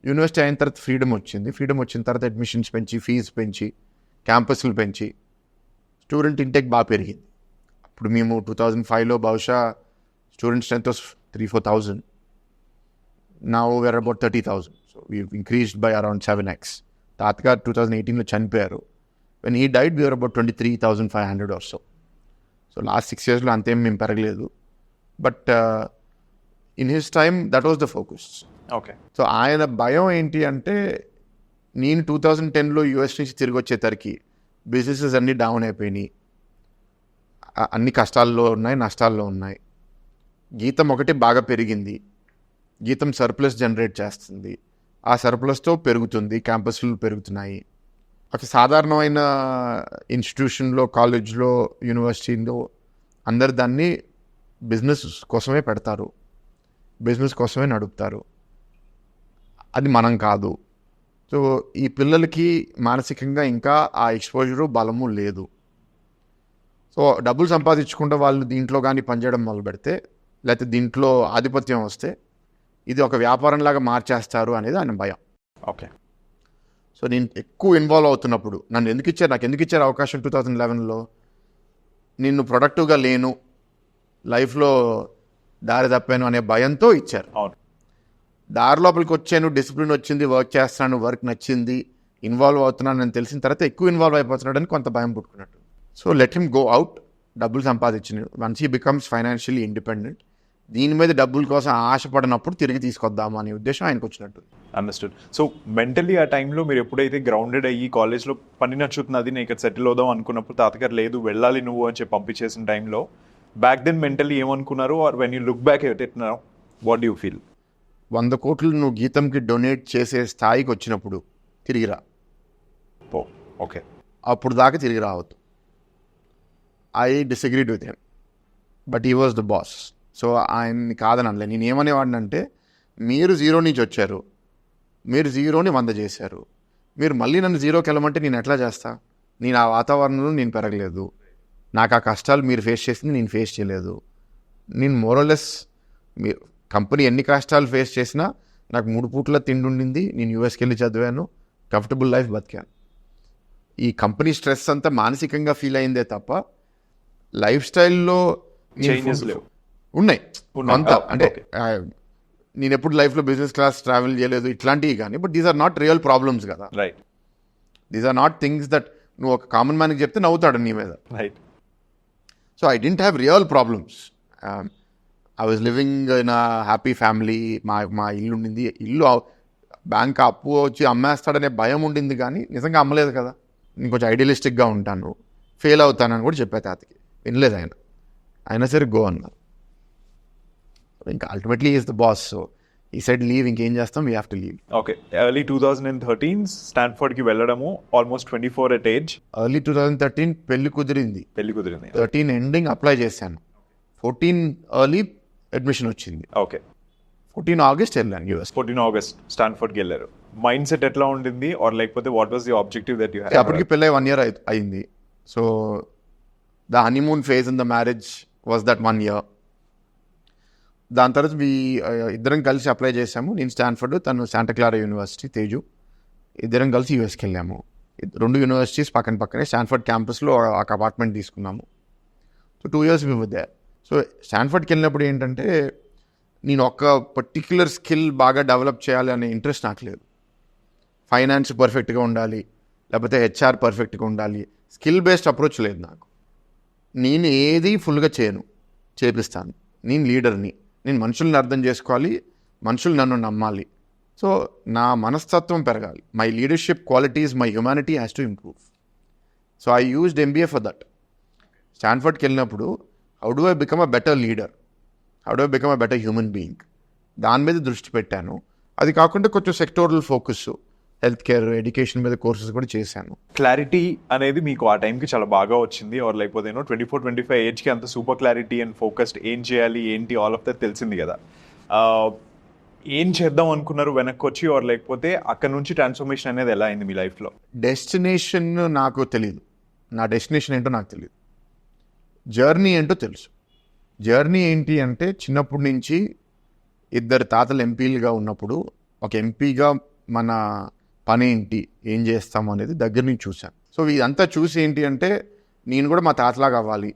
యూనివర్సిటీ అయిన తర్వాత ఫ్రీడమ్ వచ్చింది. ఫ్రీడమ్ వచ్చిన తర్వాత అడ్మిషన్స్ పెంచి, ఫీజు పెంచి, క్యాంపస్లు పెంచి, స్టూడెంట్ ఇంటెక్ బాగా పెరిగింది. ఇప్పుడు మేము 2005లో బహుశా student strength 3,000-4,000. Now we're about 30,000. So we increased by around 7x. తాతగారు 2018లో చనిపోయారు. When he died we're about 23,500 or so. So last 6 yearsలో అంతేం మేము పెరగలేదు. But in his time that was the focus. Okay. So ఆయన భయం ఏంటి అంటే, నేను 2010లో US నుంచి తిరిగి వచ్చేసరికి బిజినెసెస్ అన్నీ డౌన్ అయిపోయినాయి, అన్ని కష్టాల్లో ఉన్నాయి, నష్టాల్లో ఉన్నాయి. గీతం ఒకటి బాగా పెరిగింది, గీతం సర్ప్లస్ జనరేట్ చేస్తుంది, ఆ సర్ప్లస్తో పెరుగుతుంది, క్యాంపస్లు పెరుగుతున్నాయి. ఒక సాధారణమైన ఇన్స్టిట్యూషన్లో, కాలేజ్లో, యూనివర్సిటీలో అందరు దాన్ని బిజినెస్ కోసమే పెడతారు, బిజినెస్ కోసమే నడుపుతారు. అది మనం కాదు. సో ఈ పిల్లలకి మానసికంగా ఇంకా ఆ ఎక్స్పోజరు, బలము లేదు. సో డబ్బులు సంపాదించుకుంటే వాళ్ళు దీంట్లో కానీ పనిచేయడం మొదలు పెడితే, లేకపోతే దీంట్లో ఆధిపత్యం వస్తే ఇది ఒక వ్యాపారంలాగా మార్చేస్తారు అనేది ఆయన భయం. ఓకే. సో నేను ఎక్కువ ఇన్వాల్వ్ అవుతున్నప్పుడు నాకు ఎందుకు ఇచ్చారు అవకాశం 2011లో? నిన్ను ప్రొడక్టివ్గా లేను, లైఫ్లో దారి తప్పాను అనే భయంతో ఇచ్చారు. అవును. దారి లోపలికి వచ్చాను, డిసిప్లిన్ వచ్చింది, వర్క్ చేస్తున్నాను, వర్క్ నచ్చింది, ఇన్వాల్వ్ అవుతున్నాను అని తెలిసిన తర్వాత ఎక్కువ ఇన్వాల్వ్ అయిపోతున్నాడని కొంత భయం పుట్టుకున్నట్టు. So let him go out, డబ్బులు సంపాదించిన once he becomes financially independent, దీని మీద డబ్బుల కోసం ఆశపడినప్పుడు తిరిగి తీసుకొద్దాము అనే ఉద్దేశం ఆయనకు వచ్చినట్టు. అండర్స్టూడ్. సో మెంటలీ ఆ టైంలో మీరు ఎప్పుడైతే గ్రౌండెడ్ అయ్యి కాలేజ్లో పని నచ్చుతున్నది, నేను ఇక్కడ సెటిల్ అవుదాం అనుకున్నప్పుడు తాతగారు లేదు వెళ్ళాలి నువ్వు అని చెప్పి పంపించేసిన టైంలో బ్యాక్ దెన్ మెంటలీ ఏమనుకున్నారు? Or when you look back at it now what do you feel? 100 కోట్లు నువ్వు గీతంకి డొనేట్ చేసే స్థాయికి వచ్చినప్పుడు తిరిగిరా. ఓకే. అప్పుడు దాకా తిరిగి రావద్దు. I disagreed with him, but he was the boss. So ఆయన్ని కాదని అనలే. నేను ఏమనేవాడినంటే, మీరు 0 నుంచి వచ్చారు, మీరు 0ని 100 చేశారు, మీరు మళ్ళీ నన్ను 0కి వెళ్ళమంటే నేను ఎట్లా చేస్తా? నేను ఆ వాతావరణంలో నేను పెరగలేదు, నాకు ఆ కష్టాలు మీరు ఫేస్ చేసింది నేను ఫేస్ చేయలేదు. నేను మోరలెస్ మీరు కంపెనీ ఎన్ని కష్టాలు ఫేస్ చేసినా నాకు 3 పూట్ల తిండి ఉండింది. నేను యూఎస్కి వెళ్ళి చదివాను, కంఫర్టబుల్ లైఫ్ బతికాను. ఈ కంపెనీ స్ట్రెస్ అంతా మానసికంగా ఫీల్ అయిందే తప్ప లైఫ్ స్టైల్లో చేంజెస్ లేవు. ఉన్నాయి అంత. అంటే Okay. నేను ఎప్పుడు లైఫ్లో బిజినెస్ క్లాస్ ట్రావెల్ చేయలేదు ఇట్లాంటివి కానీ, but these are not real problems కదా. Right these are not things that నువ్వు ఒక కామన్ మ్యాన్కి చెప్తే నవ్వుతాడు నీ మీద. Right so I didn't have real problems. I was living in a happy family. మా ఇల్లు ఉండింది. ఇల్లు బ్యాంక్ అప్పు వచ్చి అమ్మేస్తాడనే భయం ఉండింది కానీ నిజంగా అమ్మలేదు కదా. నేను కొంచెం ఐడియలిస్టిక్గా ఉంటాను, ఫెయిల్ అవుతానని కూడా చెప్పే తాతకి. వినలేదు ఆయన. అయినా సరే గో అన్నారు. ఇంకా ultimately is the boss. So ఈ సైడ్ లీవ్, ఇంకేం చేస్తాం, we have to leave. Okay. Early 2013 స్టాన్ఫోర్డ్కి వెళ్ళడము, ఆల్మోస్ట్ 24 at ఏజ్. ఎర్లీ 2013 పెళ్లి కుదిరింది. 13 ఎండింగ్ అప్లై చేశాను. 14 ఎర్లీ అడ్మిషన్ వచ్చింది. ఓకే. 14 ఆగస్ట్ వెళ్ళాను యూఎస్. 14 ఆగస్ట్ స్టాన్ఫోర్డ్కి వెళ్ళారు. మైండ్ సెట్ ఎట్లా ఉండింది, ఆర్ లేకపోతే what was the objective that you had? అప్పటికి పెళ్ళి 1 year అయింది. So the honeymoon phase in the marriage was that 1 year. దాని తర్వాత ఇద్దరం కలిసి అప్లై చేసాము. నేను స్టాన్ఫర్డ్, తను శాంటా క్లారా యూనివర్సిటీ, తేజు. ఇద్దరం కలిసి యూఎస్కి వెళ్ళాము. 2 యూనివర్సిటీస్ పక్కనే స్టాన్ఫర్డ్ క్యాంపస్లో ఒక అపార్ట్మెంట్ తీసుకున్నాము. So 2 years we were there. So స్టాన్ఫర్డ్కి వెళ్ళినప్పుడు ఏంటంటే నేను ఒక పర్టిక్యులర్ స్కిల్ బాగా డెవలప్ చేయాలి అనే ఇంట్రెస్ట్ నాకు లేదు. ఫైనాన్స్ పర్ఫెక్ట్గా ఉండాలి, లేకపోతే హెచ్ఆర్ పర్ఫెక్ట్గా ఉండాలి, స్కిల్ బేస్డ్ అప్రోచ్ లేదు నాకు. నేను ఏది ఫుల్గా చేపిస్తాను. నేను లీడర్ని. నేను మనుషుల్ని అర్థం చేసుకోవాలి, మనుషులు నన్ను నమ్మాలి. సో నా మనస్తత్వం పెరగాలి. My leadership qualities, my humanity has to improve. So I used MBA for that. స్టాన్ఫర్డ్కి వెళ్ళినప్పుడు how do I become a better leader, how do I become a better human being, దాని మీద దృష్టి పెట్టాను. అది కాకుండా కొంచెం sectoral focus, health care, education మీద కోర్సెస్ కూడా చేశాను. క్లారిటీ అనేది మీకు ఆ టైంకి చాలా బాగా వచ్చింది, ఆర్ లేకపోతే 24-25 ఏజ్కి అంత సూపర్ క్లారిటీ అండ్ ఫోకస్డ్, ఏం చేయాలి ఏంటి ఆల్ ఆఫ్ దట్ తెలిసింది కదా. ఏం చేద్దాం అనుకున్నారు వెనక్కి వచ్చి, ఆర్ లేకపోతే అక్కడ నుంచి ట్రాన్స్ఫర్మేషన్ అనేది ఎలా అయింది మీ లైఫ్లో? డెస్టినేషన్ నాకు తెలియదు. నా డెస్టినేషన్ ఏంటో నాకు తెలియదు. జర్నీ ఏంటో తెలుసు. జర్నీ ఏంటి అంటే చిన్నప్పటి నుంచి 2 తాతలు ఎంపీలుగా ఉన్నప్పుడు ఒక ఎంపీగా మన పని ఏంటి, ఏం చేస్తాము అనేది దగ్గర నుంచి చూశాను. సో ఇదంతా చూసి ఏంటి అంటే నేను కూడా మా తాతలాగా అవ్వాలి,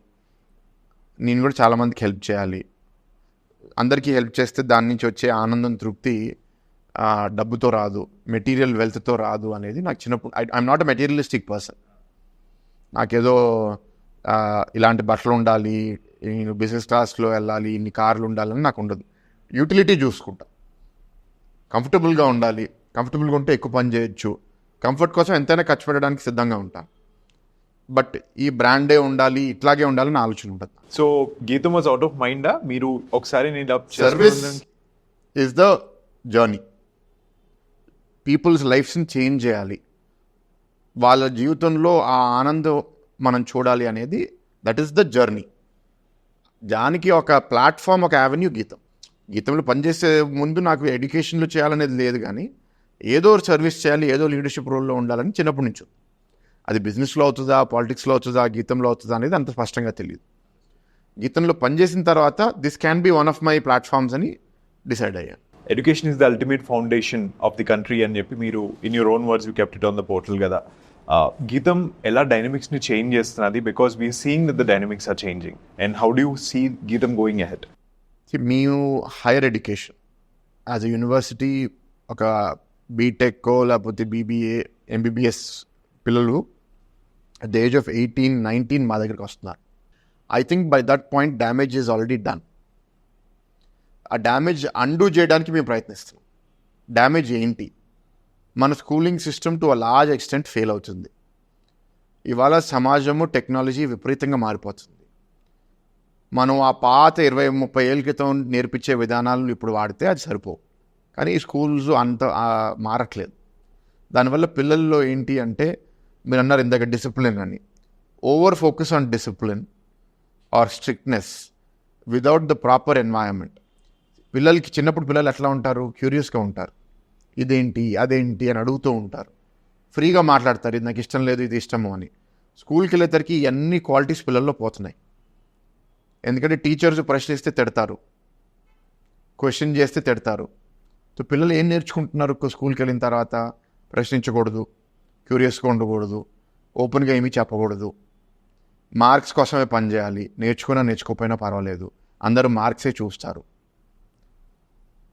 నేను కూడా చాలామందికి హెల్ప్ చేయాలి. అందరికీ హెల్ప్ చేస్తే దాని నుంచి వచ్చే ఆనందం, తృప్తి డబ్బుతో రాదు, మెటీరియల్ వెల్త్తో రాదు అనేది నాకు చిన్నప్పుడు. I'm not a materialistic person. నాకేదో ఇలాంటి బట్టలు ఉండాలి, నేను బిజినెస్ క్లాస్లో వెళ్ళాలి, ఇన్ని కార్లు ఉండాలని నాకు ఉండదు. యూటిలిటీ చూసుకుంటా. కంఫర్టబుల్గా ఉండాలి, కంఫర్టబుల్గా ఉంటే ఎక్కువ పని చేయొచ్చు, కంఫర్ట్ కోసం ఎంతైనా ఖర్చు పెట్టడానికి సిద్ధంగా ఉంటాను. బట్ ఈ బ్రాండే ఉండాలి, ఇట్లాగే ఉండాలని ఆలోచన ఉంటుంది. సో గీతం వాజ్ అవుట్ ఆఫ్ మైండా? మీరు ఒకసారి service is the journey. Peoples లైఫ్స్ని చేంజ్ చేయాలి, వాళ్ళ జీవితంలో ఆ ఆనందం మనం చూడాలి అనేది దట్ ఈస్ ద జర్నీ. దానికి ఒక ప్లాట్ఫామ్, ఒక యావెన్యూ గీతం. గీతంలో పనిచేసే ముందు నాకు ఎడ్యుకేషన్లో చేయాలనేది లేదు, కానీ ఏదో సర్వీస్ చేయాలి, ఏదో లీడర్షిప్ రోల్లో ఉండాలని చిన్నప్పటి నుంచి. అది బిజినెస్లో అవుతుందా, పాలిటిక్స్లో అవుతుందా, గీతంలో అవుతుందా అనేది అంత స్పష్టంగా తెలియదు. గీతంలో పనిచేసిన తర్వాత this can be one of my platforms అని డిసైడ్ అయ్యాను. Education is the ultimate foundation of the country అని చెప్పి మీరు in your own words you kept it on the portal కదా. గీతం ఎలా డైనమిక్స్ని చేంజ్ చేస్తున్నది? Because we're seeing that the dynamics are changing, and how do you see GITAM going ahead? మేము higher education as a university, ఒక బీటెక్కో లేకపోతే BBA, MBBS పిల్లలు అట్ ద ఏజ్ ఆఫ్ 18-19 మా దగ్గరికి వస్తున్నారు. I think by that point damage is already done. ఆ damage undo చేయడానికి మేము ప్రయత్నిస్తున్నాం. డ్యామేజ్ ఏంటి? మన schooling system to a large extent fail అవుతుంది. ఇవాళ సమాజము, టెక్నాలజీ విపరీతంగా మారిపోతుంది. మనం ఆ పాత 20-30 ఏళ్ళ క్రితం నేర్పించే విధానాలను ఇప్పుడు వాడితే అది సరిపోవు. కానీ ఈ స్కూల్స్ అంత మారట్లేదు. దానివల్ల పిల్లల్లో ఏంటి అంటే, మీరు అన్నారు ఇందాక డిసిప్లిన్ అని, over focus on discipline or strictness without the proper environment. పిల్లలకి చిన్నప్పుడు పిల్లలు ఎట్లా ఉంటారు? క్యూరియస్గా ఉంటారు. ఇదేంటి, అదేంటి అని అడుగుతూ ఉంటారు. ఫ్రీగా మాట్లాడతారు, ఇది నాకు ఇష్టం లేదు, ఇది ఇష్టము అని. స్కూల్కి వెళ్ళేసరికి ఇవన్నీ క్వాలిటీస్ పిల్లల్లో పోతున్నాయి. ఎందుకంటే టీచర్స్ ప్రశ్నిస్తే తిడతారు, క్వశ్చన్ చేస్తే తిడతారు. సో పిల్లలు ఏం నేర్చుకుంటున్నారు స్కూల్కి వెళ్ళిన తర్వాత? ప్రశ్నించకూడదు, క్యూరియస్గా ఉండకూడదు, ఓపెన్గా ఏమీ చెప్పకూడదు, మార్క్స్ కోసమే పనిచేయాలి, నేర్చుకోకపోయినా పర్వాలేదు, అందరూ మార్క్సే చూస్తారు.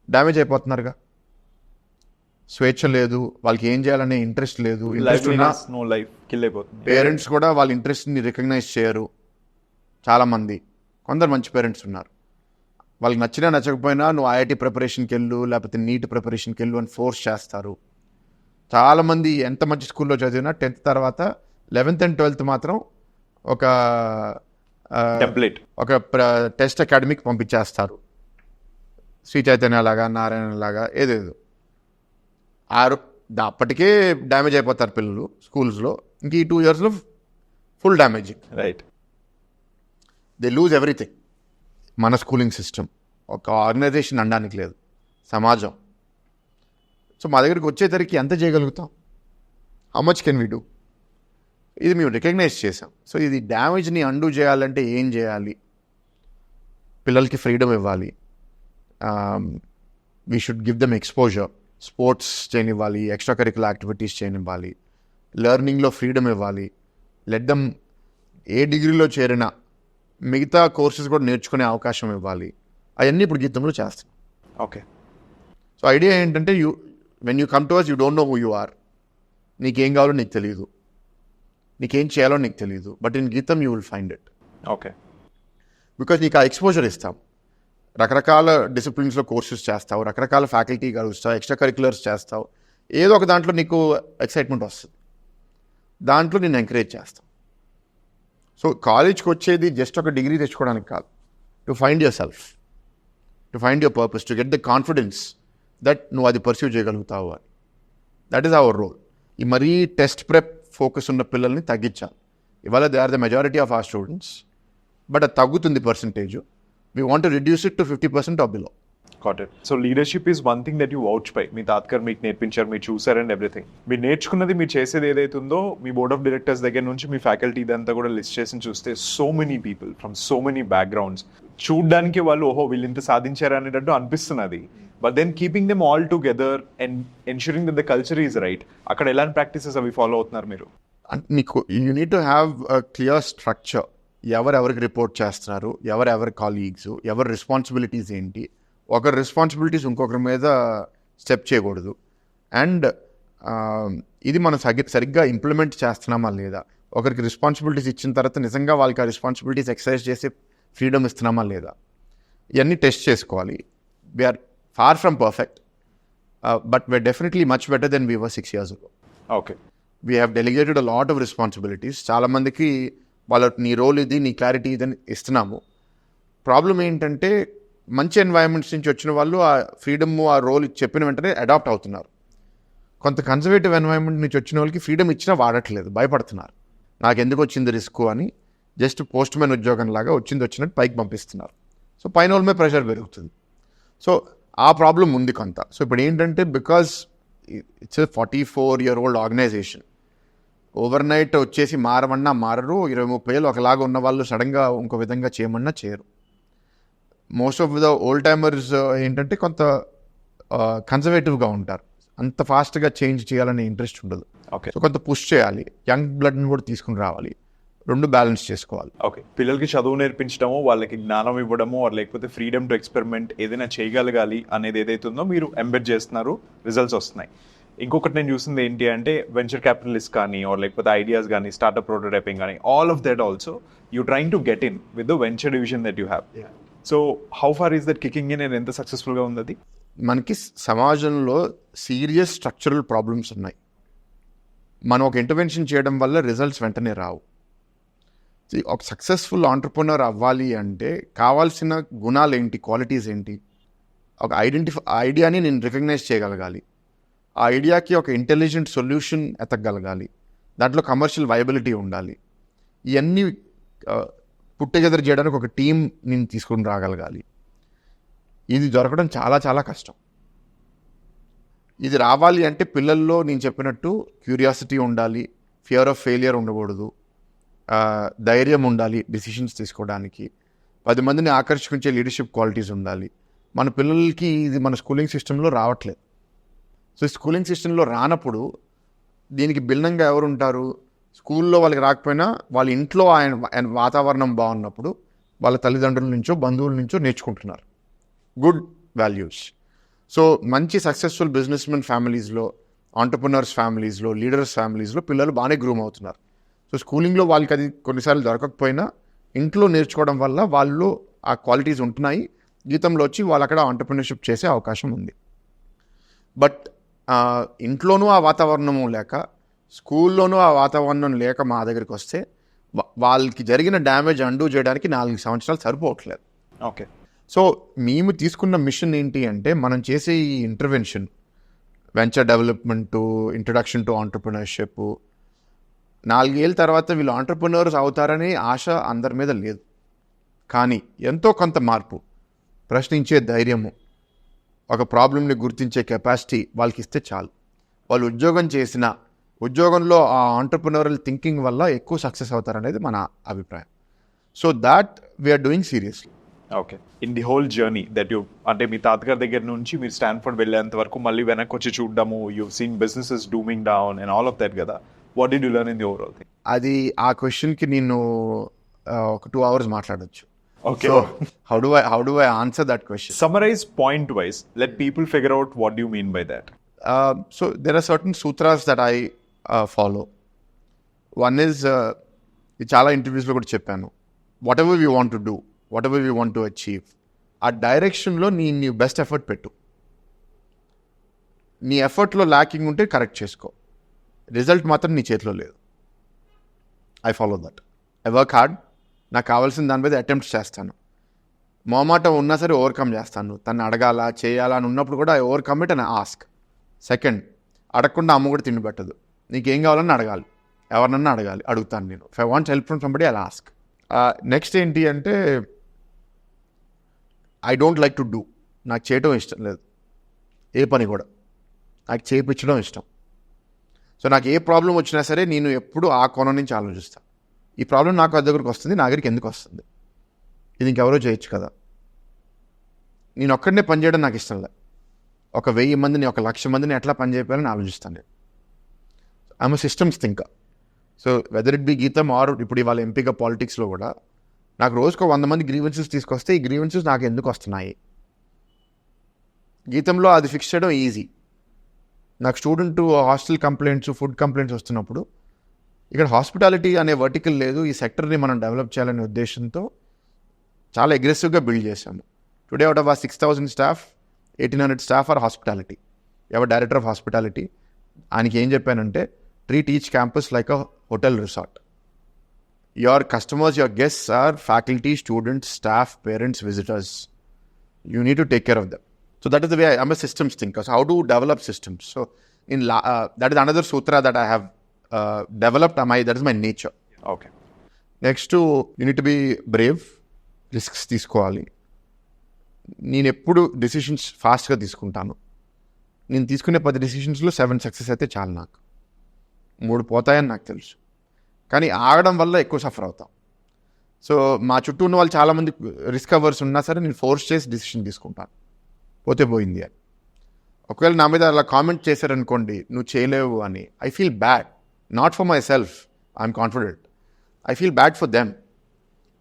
డ్యామేజ్ అయిపోతున్నారుగా. స్వేచ్ఛ లేదు, వాళ్ళకి ఏం చేయాలనే ఇంట్రెస్ట్ లేదు. ఇంట్రెస్ట్ ఉన్నా పేరెంట్స్ కూడా వాళ్ళ ఇంట్రెస్ట్ని రికగ్నైజ్ చేయరు. చాలామంది, కొందరు మంచి పేరెంట్స్ ఉన్నారు, వాళ్ళకి నచ్చినా నచ్చకపోయినా నువ్వు ఐఐటి ప్రిపరేషన్కి వెళ్ళు, లేకపోతే నీట్ ప్రిపరేషన్కి వెళ్ళు అని ఫోర్స్ చేస్తారు. చాలామంది ఎంత మంచి స్కూల్లో చదివినా 10th తర్వాత 11th and 12th మాత్రం ఒక టెస్ట్ అకాడమీకి పంపించేస్తారు. శ్రీ చైతన్య లాగా, నారాయణ లాగా, ఏదేదో. అప్పటికే డ్యామేజ్ అయిపోతారు పిల్లలు స్కూల్స్లో. ఇంక ఈ 2 yearsలో full damaging. Right. They lose everything. మన స్కూలింగ్ సిస్టమ్ ఒక ఆర్గనైజేషన్ అనడానికి లేదు, సమాజం. సో మా దగ్గరికి వచ్చేసరికి ఎంత చేయగలుగుతాం? How much can we do? ఇది మేము రికగ్నైజ్ చేసాం. సో ఇది డ్యామేజ్ని అండూ చేయాలంటే ఏం చేయాలి? పిల్లలకి ఫ్రీడమ్ ఇవ్వాలి. We should give them exposure. Sports చేయనివ్వాలి, ఎక్స్ట్రా కరికులర్ యాక్టివిటీస్ చేయనివ్వాలి, లెర్నింగ్లో ఫ్రీడమ్ ఇవ్వాలి. లెట్ దెమ్ ఏ డిగ్రీలో చేరినా మిగతా కోర్సెస్ కూడా నేర్చుకునే అవకాశం ఇవ్వాలి. అవన్నీ ఇప్పుడు గీతంలో చేస్తాం. ఓకే. సో ఐడియా ఏంటంటే when you come to us, you don't know who you are. నీకేం కావాలో నీకు తెలియదు, నీకేం చేయాలో నీకు తెలియదు. But in GITAM you will find it. Okay. Because నీకు ఆ ఎక్స్పోజర్ ఇస్తాం. రకరకాల డిసిప్లిన్స్లో కోర్సెస్ చేస్తావు, రకరకాల ఫ్యాకల్టీ కలుస్తావు, ఎక్స్ట్రా కరిక్యులర్స్ చేస్తావు. ఏదో ఒక దాంట్లో నీకు ఎక్సైట్మెంట్ వస్తుంది, దాంట్లో నేను ఎంకరేజ్ చేస్తాను. సో కాలేజ్కి వచ్చేది జస్ట్ ఒక డిగ్రీ తెచ్చుకోవడానికి కాదు, to find your self, to find your purpose, to get the confidence that నువ్వు అది పర్సీవ్ చేయగలుగుతావు అని. That is our role. ఈ మరీ టెస్ట్ ప్రెప్ ఫోకస్ ఉన్న పిల్లల్ని తగ్గించాలి. ఇవాళ they are the majority of our students, but అది తగ్గుతుంది percentage. We want to reduce it to 50% or below. Got it. So leadership is one thing that you vouch by. మీ తాత్కర్ మీకు నేర్పించారు, మీరు చూసారు అండ్ ఎవ్రీథింగ్. మీరు నేర్చుకున్నది, మీరు చేసేది ఏదైతే ఉందో, మీ బోర్డ్ ఆఫ్ డైరెక్టర్స్ దగ్గర నుంచి మీ ఫ్యాకల్టీ ఇదంతా కూడా లిస్ట్ చేసి చూస్తే so many people from so many backgrounds, చూడ్డానికి వాళ్ళు ఓహో వీళ్ళు ఇంత సాధించారు అనేటట్టు అనిపిస్తున్నది. But then keeping them all together and ensuring that the culture is right. అక్కడ ఎలాంటి ప్రాక్టీసెస్ అవి ఫాలో అవుతున్నారు మీరు? మీకు you need to have a clear structure. ఎవరెవరికి రిపోర్ట్ చేస్తున్నారు, ఎవరెవరి కాలీగ్స్, ఎవరి రెస్పాన్సిబిలిటీస్ ఏంటి. ఒకరి రెస్పాన్సిబిలిటీస్ ఇంకొకరి మీద స్టెప్ చేయకూడదు. అండ్ ఇది మనం సరిగ్గా ఇంప్లిమెంట్ చేస్తున్నామా లేదా, ఒకరికి రెస్పాన్సిబిలిటీస్ ఇచ్చిన తర్వాత నిజంగా వాళ్ళకి ఆ రెస్పాన్సిబిలిటీస్ ఎక్సర్సైజ్ చేసే ఫ్రీడమ్ ఇస్తున్నామా లేదా, ఇవన్నీ టెస్ట్ చేసుకోవాలి. We're far from perfect, but we're definitely much better then we were 6 years ago. Okay. We have delegated a lot of responsibilities. చాలామందికి వాళ్ళ నీ రోల్ ఇది, నీ క్లారిటీ ఇదని ఇస్తున్నాము. ప్రాబ్లం ఏంటంటే మంచి ఎన్వైరన్మెంట్స్ నుంచి వచ్చిన వాళ్ళు ఆ ఫ్రీడమ్, ఆ రోల్ చెప్పిన వెంటనే అడాప్ట్ అవుతున్నారు. కొంత కన్జర్వేటివ్ ఎన్వైరన్మెంట్ నుంచి వచ్చిన వాళ్ళకి ఫ్రీడమ్ ఇచ్చినా వాడట్లేదు, భయపడుతున్నారు. నాకు ఎందుకు వచ్చింది రిస్క్ అని జస్ట్ పోస్ట్ మ్యాన్ ఉద్యోగం లాగా వచ్చినట్టు పైకి పంపిస్తున్నారు. సో పైన వాళ్ళ మీద ప్రెషర్ పెరుగుతుంది. సో ఆ ప్రాబ్లం ఉంది కొంత. సో ఇప్పుడు ఏంటంటే because it's 44-year-old organization, overnight వచ్చేసి మారమన్నా మారరు. 20-30 ఏళ్ళు ఒకలాగా ఉన్న వాళ్ళు సడన్గా ఇంకో విధంగా చేయమన్నా చేయరు. Most of the old timers ఏంటంటే కొంత కన్జర్వేటివ్గా ఉంటారు, అంత ఫాస్ట్గా చేంజ్ చేయాలనే ఇంట్రెస్ట్ ఉండదు. ఓకే. సో కొంత పుష్ చేయాలి, యంగ్ బ్లడ్ని కూడా తీసుకుని రావాలి, రెండు బ్యాలెన్స్ చేసుకోవాలి. ఓకే. పిల్లలకి చదువు నేర్పించడము, వాళ్ళకి జ్ఞానం ఇవ్వడము, లేకపోతే ఫ్రీడమ్ టు ఎక్స్పెరిమెంట్ ఏదైనా చేయగలగాలి అనేది ఏదైతే ఉందో మీరు ఎంబెడ్ చేస్తున్నారు, రిజల్ట్స్ వస్తున్నాయి. ఇంకొకటి నేను చూసింది ఏంటి అంటే వెంచర్ క్యాపిటలిస్ట్ కానీ లేకపోతే ఐడియాస్ కానీ స్టార్టప్ ప్రోటోటైపింగ్ కానీ all of that also you trying to get in with the venture division that you have. So how far is that kicking in and ఎంత సక్సెస్ఫుల్గా ఉంది అది? మనకి సమాజంలో సీరియస్ స్ట్రక్చరల్ ప్రాబ్లమ్స్ ఉన్నాయి. మనం ఒక ఇంటర్వెన్షన్ చేయడం వల్ల రిజల్ట్స్ వెంటనే రావు. ఒక సక్సెస్ఫుల్ ఆంటర్ప్రెన్యూర్ అవ్వాలి అంటే కావాల్సిన గుణాలు ఏంటి, క్వాలిటీస్ ఏంటి? ఒక ఐడియాని నేను రికగ్నైజ్ చేయగలగాలి, ఆ ఐడియాకి ఒక ఇంటెలిజెంట్ సొల్యూషన్ ఎతకగలగాలి, దాంట్లో కమర్షియల్ వైబిలిటీ ఉండాలి. ఇవన్నీ పుట్ టుగెదర్ చేయడానికి ఒక టీం నేను తీసుకుని రాగలగాలి. ఇది దొరకడం చాలా చాలా కష్టం. ఇది రావాలి అంటే పిల్లల్లో నేను చెప్పినట్టు క్యూరియాసిటీ ఉండాలి, ఫియర్ ఆఫ్ ఫెయిలియర్ ఉండకూడదు, ధైర్యం ఉండాలి డిసిషన్స్ తీసుకోవడానికి, 10 మందిని ఆకర్షించే లీడర్షిప్ క్వాలిటీస్ ఉండాలి. మన పిల్లలకి ఇది మన స్కూలింగ్ సిస్టంలో రావట్లేదు. సో స్కూలింగ్ సిస్టంలో రానప్పుడు దీనికి భిన్నంగా ఎవరు ఉంటారు? స్కూల్లో వాళ్ళకి రాకపోయినా వాళ్ళ ఇంట్లో ఆయన వాతావరణం బాగున్నప్పుడు వాళ్ళ తల్లిదండ్రుల నుంచో బంధువుల నుంచో నేర్చుకుంటున్నారు గుడ్ వాల్యూస్. సో మంచి సక్సెస్ఫుల్ బిజినెస్ మెన్ ఫ్యామిలీస్లో, ఆంటర్ప్రినర్స్ ఫ్యామిలీస్లో, లీడర్స్ ఫ్యామిలీస్లో పిల్లలు బాగానే గ్రూమ్ అవుతున్నారు. సో స్కూలింగ్లో వాళ్ళకి అది కొన్నిసార్లు దొరకకపోయినా ఇంట్లో నేర్చుకోవడం వల్ల వాళ్ళు ఆ క్వాలిటీస్ ఉంటున్నాయి. గీతంలో వచ్చి వాళ్ళు అక్కడ ఆంటర్ప్రినర్షిప్ చేసే అవకాశం ఉంది. బట్ ఇంట్లోనూ ఆ వాతావరణము లేక, స్కూల్లోనూ ఆ వాతావరణం లేక మా దగ్గరికి వస్తే వాళ్ళకి జరిగిన డ్యామేజ్ అండూ చేయడానికి 4 సంవత్సరాలు సరిపోవట్లేదు. ఓకే. సో మేము తీసుకున్న మిషన్ ఏంటి అంటే, మనం చేసే ఈ intervention, venture development, introduction to entrepreneurship, 4 ఏళ్ళ తర్వాత వీళ్ళు ఆంటర్ప్రినర్స్ అవుతారనే ఆశ అందరి మీద లేదు. కానీ ఎంతో కొంత మార్పు, ప్రశ్నించే ధైర్యము, ఒక ప్రాబ్లమ్ని గుర్తించే కెపాసిటీ వాళ్ళకి ఇస్తే చాలు. వాళ్ళు ఉద్యోగం చేసిన ఉద్యోగంలో ఆ ఆంటర్ప్రినరల్ థింకింగ్ వల్ల ఎక్కువ సక్సెస్ అవుతారనేది మన అభిప్రాయం. So that we're doing seriously. Okay. In the whole journey that you, అంటే మీ తాతగారి దగ్గర నుంచి మీరు స్టాన్ఫర్డ్ వెళ్ళేంత వరకు మళ్ళీ వెనక్కి వచ్చి చూడడము, you seen businesses dooming down and all of that కదా, what did you learn in the overall thing? అది ఆ క్వశ్చన్కి నేను ఒక 2 hours మాట్లాడొచ్చు. Okay. So how do I answer that question? Summarize point wise. Let people figure out what do you mean by that. So there are certain sutras that I follow. One is ఇది చాలా ఇంటర్వ్యూస్లో కూడా చెప్పాను, what ever we want to do, what ever we want to achieve, ఆ డైరెక్షన్లో నీ best effort పెట్టు. నీ ఎఫర్ట్లో lacking ఉంటే కరెక్ట్ చేసుకో, రిజల్ట్ మాత్రం నీ చేతిలో లేదు. I follow that. I work hard, నాకు కావాల్సిన దాని మీద అటెంప్ట్స్ చేస్తాను. మొహమాటం ఉన్నా సరే ఓవర్కమ్ చేస్తాను. తను అడగాల చేయాలా అని ఉన్నప్పుడు కూడా I overcome it and ask. Second, అడగకుండా అమ్మ కూడా తిండి పెట్టదు. నీకేం కావాలని అడగాలి, ఎవరినన్నా అడగాలి, అడుగుతాను నేను. If I want help from somebody I ask. Next ఏంటి అంటే, I don't like to do, నాకు చేయటం ఇష్టం లేదు ఏ పని కూడా, నాకు చేయించడం ఇష్టం. సో నాకు ఏ ప్రాబ్లం వచ్చినా సరే నేను ఎప్పుడు ఆ కోణం నుంచి ఆలోచిస్తాను. ఈ ప్రాబ్లం నాకు దగ్గరకు వస్తుంది, నా దగ్గరికి ఎందుకు వస్తుంది, ఇది ఇంకెవరో చేయొచ్చు కదా, నేను ఒక్కడనే పనిచేయడం నాకు ఇష్టం లేదు. 1000 మందిని, 1,00,000 మందిని ఎట్లా పని చేయాలని ఆలోచిస్తాను నేను. I'm systems thinker. So whether it be గీతం ఆర్ ఇప్పుడు ఇవాళ ఎంపీగా పాలిటిక్స్లో కూడా నాకు రోజుకో 100 మంది గ్రీవెన్సెస్ తీసుకొస్తే ఈ గ్రీవెన్సెస్ నాకు ఎందుకు వస్తున్నాయి, గీతంలో అది ఫిక్స్ చేయడం ఈజీ. నాకు student hostel complaints, food complaints వస్తున్నప్పుడు ఇక్కడ హాస్పిటాలిటీ అనే వర్టికల్ లేదు, ఈ సెక్టర్ని మనం డెవలప్ చేయాలనే ఉద్దేశంతో చాలా అగ్రెసివ్గా బిల్డ్ చేశాము. Today out of 6,000 staff, 1,800 staff are hospitality. ఎవరు డైరెక్టర్ ఆఫ్ హాస్పిటాలిటీ, ఆయనకి ఏం చెప్పానంటే, treat each campus like a hotel resort. Your customers, your guests are faculty, students, staff, parents, visitors. You need to take care of them. So that is the way I'm a systems thinker. So how to develop systems? So that is another sutra that I have developed. That is my nature. Okay. Next, you need to be brave. Risks తీసుకోవాలి. నేను ఎప్పుడు decisions ఫాస్ట్గా తీసుకుంటాను. నేను తీసుకునే 10 డెసిషన్స్లో 7 success అయితే చాలు. నాకు 3 పోతాయని నాకు తెలుసు, కానీ ఆగడం వల్ల ఎక్కువ సఫర్ అవుతాం. సో మా చుట్టూ ఉన్న వాళ్ళు చాలామంది రిస్క్ అవర్స్ ఉన్నా సరే నేను ఫోర్స్ చేసి డెసిషన్ తీసుకుంటాను, పోతే పోయింది అని. ఒకవేళ నా మీద అలా కామెంట్ చేశారనుకోండి, నువ్వు చేయలేవు అని, I feel bad. Not for my self, I'm confident. I feel bad for them.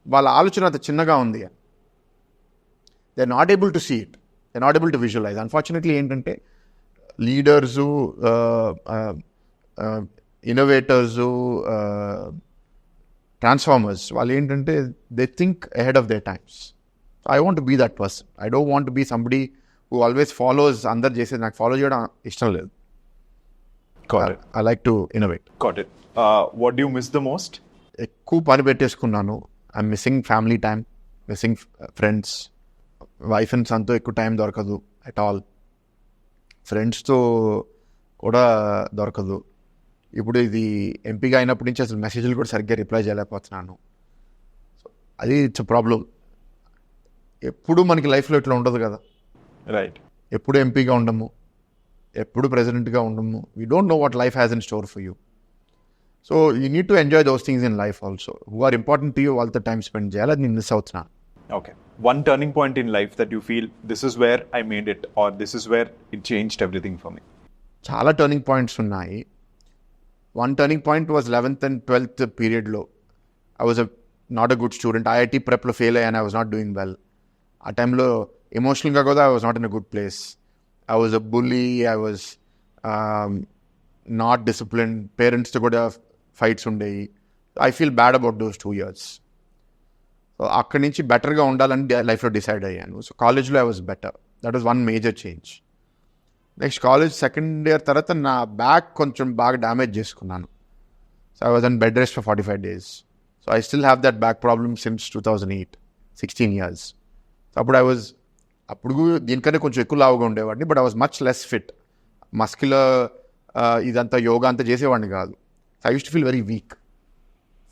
వాళ్ళ ఆలోచన అంత చిన్నగా ఉంది అని. They are not able to see it, they are not able to visualize. Unfortunately ఏంటంటే లీడర్సు, ఇన్నోవేటర్సు, ట్రాన్స్ఫార్మర్స్, వాళ్ళు ఏంటంటే they think ahead of their times. I want be that person. I don't want be somebody who always follows. అందరు చేసేది నాకు follow చేయడం ఇష్టం లేదు. I like to innovate. Got it. What do you miss the most? ఎక్కువ పని పెట్టేసుకున్నాను. I'm missing family time, missing friends. Wife and సన్తో ఎక్కువ టైం దొరకదు అట్ ఆల్. ఫ్రెండ్స్తో కూడా దొరకదు. ఇప్పుడు ఇది ఎంపీగా అయినప్పటి నుంచి అసలు మెసేజ్లు కూడా సరిగ్గా రిప్లై చేయలేకపోతున్నాను. సో అది ఇట్స్ ప్రాబ్లం. ఎప్పుడు మనకి లైఫ్లో ఇట్లా ఉండదు కదా. రైట్. ఎప్పుడు ఎంపీగా ఉండము, ఎప్పుడు ప్రెసిడెంట్గా ఉండము. We don't know what life has in store for you. So you need to enjoy those things in life also who are important to you వాళ్ళతో టైం స్పెండ్ చేయాలి. అది నేను మిస్ అవుతున్నాను. Okay. One turning point in life that you feel this is where I made it or this is where it changed everything for me. చాలా turning points ఉన్నాయి. One turning point was 11th and 12th పీరియడ్లో. I was not a good student. IIT ప్రెప్లో fail అయ్యాను. I was not doing well. ఆ టైంలో ఎమోషనల్గా కూడా I was not in a good place. I was a bully. I was not discipline. పేరెంట్స్తో కూడా fights ఉండేవి. I feel bad about those 2 years. So అక్కడి నుంచి బెటర్గా ఉండాలని లైఫ్లో డిసైడ్ అయ్యాను. సో కాలేజ్లో I was better. That was one major change. Next college second year తర్వాత నా బ్యాక్ కొంచెం బాగా డ్యామేజ్ చేసుకున్నాను. So I was an bed rest for 45 days. So I still have that back problem since 2008, 16 years. So అప్పుడు దీనికన్నా కొంచెం ఎక్కువ లావుగా ఉండేవాడిని. But I was much less fit. Muscular ఇదంతా యోగా అంతా చేసేవాడిని కాదు. I use to feel very weak.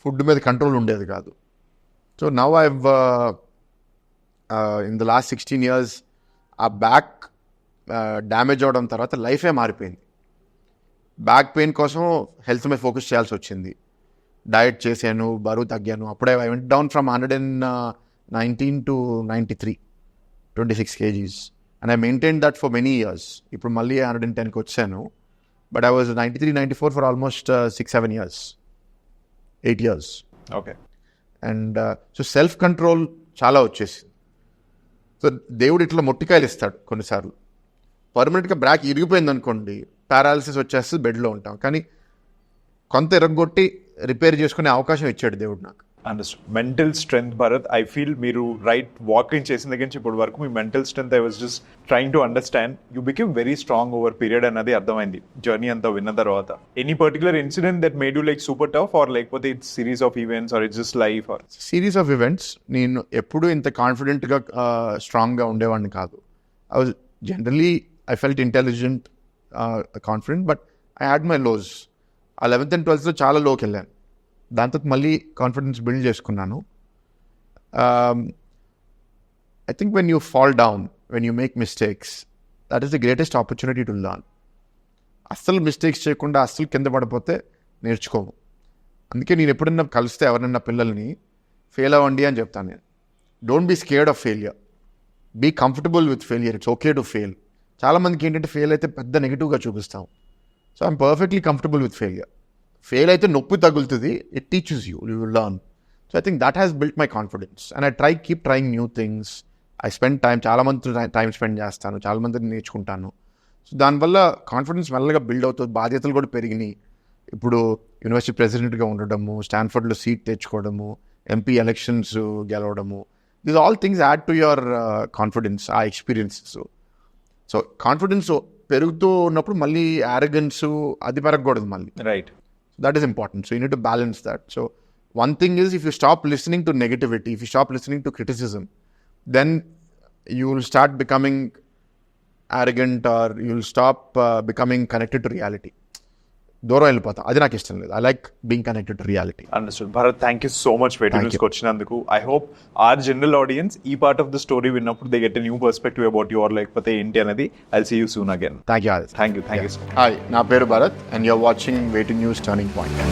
Food మీద కంట్రోల్ ఉండేది కాదు. So now I've in the last 16 years ఆ బ్యాక్ డ్యామేజ్ అవడం తర్వాత లైఫే మారిపోయింది. బ్యాక్ పెయిన్ కోసం హెల్త్ మీద ఫోకస్ చేయాల్సి వచ్చింది. డయట్ చేశాను, బరువు తగ్గాను. అప్పుడే I went down from 119 to 93, 26 kgs. And I maintain that for many years. ఇప్పుడు మళ్ళీ 110కి వచ్చాను. But I was 93, 94 for almost 6-7 years, 8 years. Okay. And so self control చాలా వచ్చేసింది. సో దేవుడు ఇట్లా మొట్టికాయలు ఇస్తాడు కొన్నిసార్లు. పర్మనెంట్గా బ్యాక్ ఇరిగిపోయింది అనుకోండి, పారాలిసిస్ వచ్చేస్తే బెడ్లో ఉంటాం. కానీ కొంత ఇరగొట్టి రిపేర్ చేసుకునే అవకాశం ఇచ్చాడు దేవుడు నాకు. Understand. Mental strength Bharat, I feel మీరు రైట్ వాకింగ్ చేసిన దగ్గర నుంచి ఇప్పటి వరకు మీ mental strength I was just trying to understand. You became very strong over period అన్నది అర్థమైంది జర్నీ అంతా విన్న తర్వాత. Any particular incident that made you like super tough or లేకపోతే it's series of events or it's just life or? Series of events. నేను ఎప్పుడూ ఇంత కాన్ఫిడెంట్గా స్ట్రాంగ్గా ఉండేవాడిని కాదు. I was generally I felt intelligent, confident, but I had my lows. ఆ 11th and 12th చాలా లోకి వెళ్ళాను. దాంతో మళ్ళీ కాన్ఫిడెన్స్ బిల్డ్ చేసుకున్నాను. I think when you fall down, when you make mistakes, that is the greatest opportunity to learn. అస్సలు mistakes చేయకుండా అస్సలు కింద పడిపోతే నేర్చుకోము. అందుకే నేను ఎప్పుడన్నా కలిస్తే ఎవరైనా పిల్లల్ని ఫెయిల్ అవ్వండి అని చెప్తాను నేను. Don't be scared of failure. Be comfortable with failure. It's okay to fail. చాలామందికి ఏంటంటే ఫెయిల్ అయితే పెద్ద నెగిటివ్గా చూపిస్తాం. So I'm perfectly comfortable with failure. Fail అయితే నొప్పి తగులుతుంది. It teaches you, you will learn. So I think that has built my confidence. And I keep trying new things. I spend time, చాలామందితో time spend చేస్తాను, చాలామందిని నేర్చుకుంటాను. So దానివల్ల confidence మెల్లగా build అవుతుంది. బాధ్యతలు కూడా పెరిగినాయి. ఇప్పుడు యూనివర్సిటీ ప్రెసిడెంట్గా ఉండడము, స్టాన్ఫర్డ్లో సీట్ తెచ్చుకోవడము, ఎంపీ ఎలక్షన్స్ గెలవడము, these all things add to your confidence, ఆ ఎక్స్పీరియన్సెస్. సో కాన్ఫిడెన్స్ పెరుగుతూ ఉన్నప్పుడు మళ్ళీ యారగెన్స్ అది పెరగకూడదు మళ్ళీ. Right. That is important. So you need to balance that. So one thing is, if you stop listening to negativity, if you stop listening to criticism, then you will start becoming arrogant, or you will stop becoming connected to reality. దూరం వెళ్ళిపోతాం. అది నాకు ఇష్టం లేదు. I like being connected to reality. Understood. Bharat, thank you so much Way2news వచ్చినందుకు. I hope our general audience ఈ part of the story విన్నప్పుడు they get a new perspective about you, or లేకపోతే ఏంటి అనేది. I'll see you soon again. Thank you. Thank you. Hi, నా పేరు Bharat and you're watching Way2news turning point.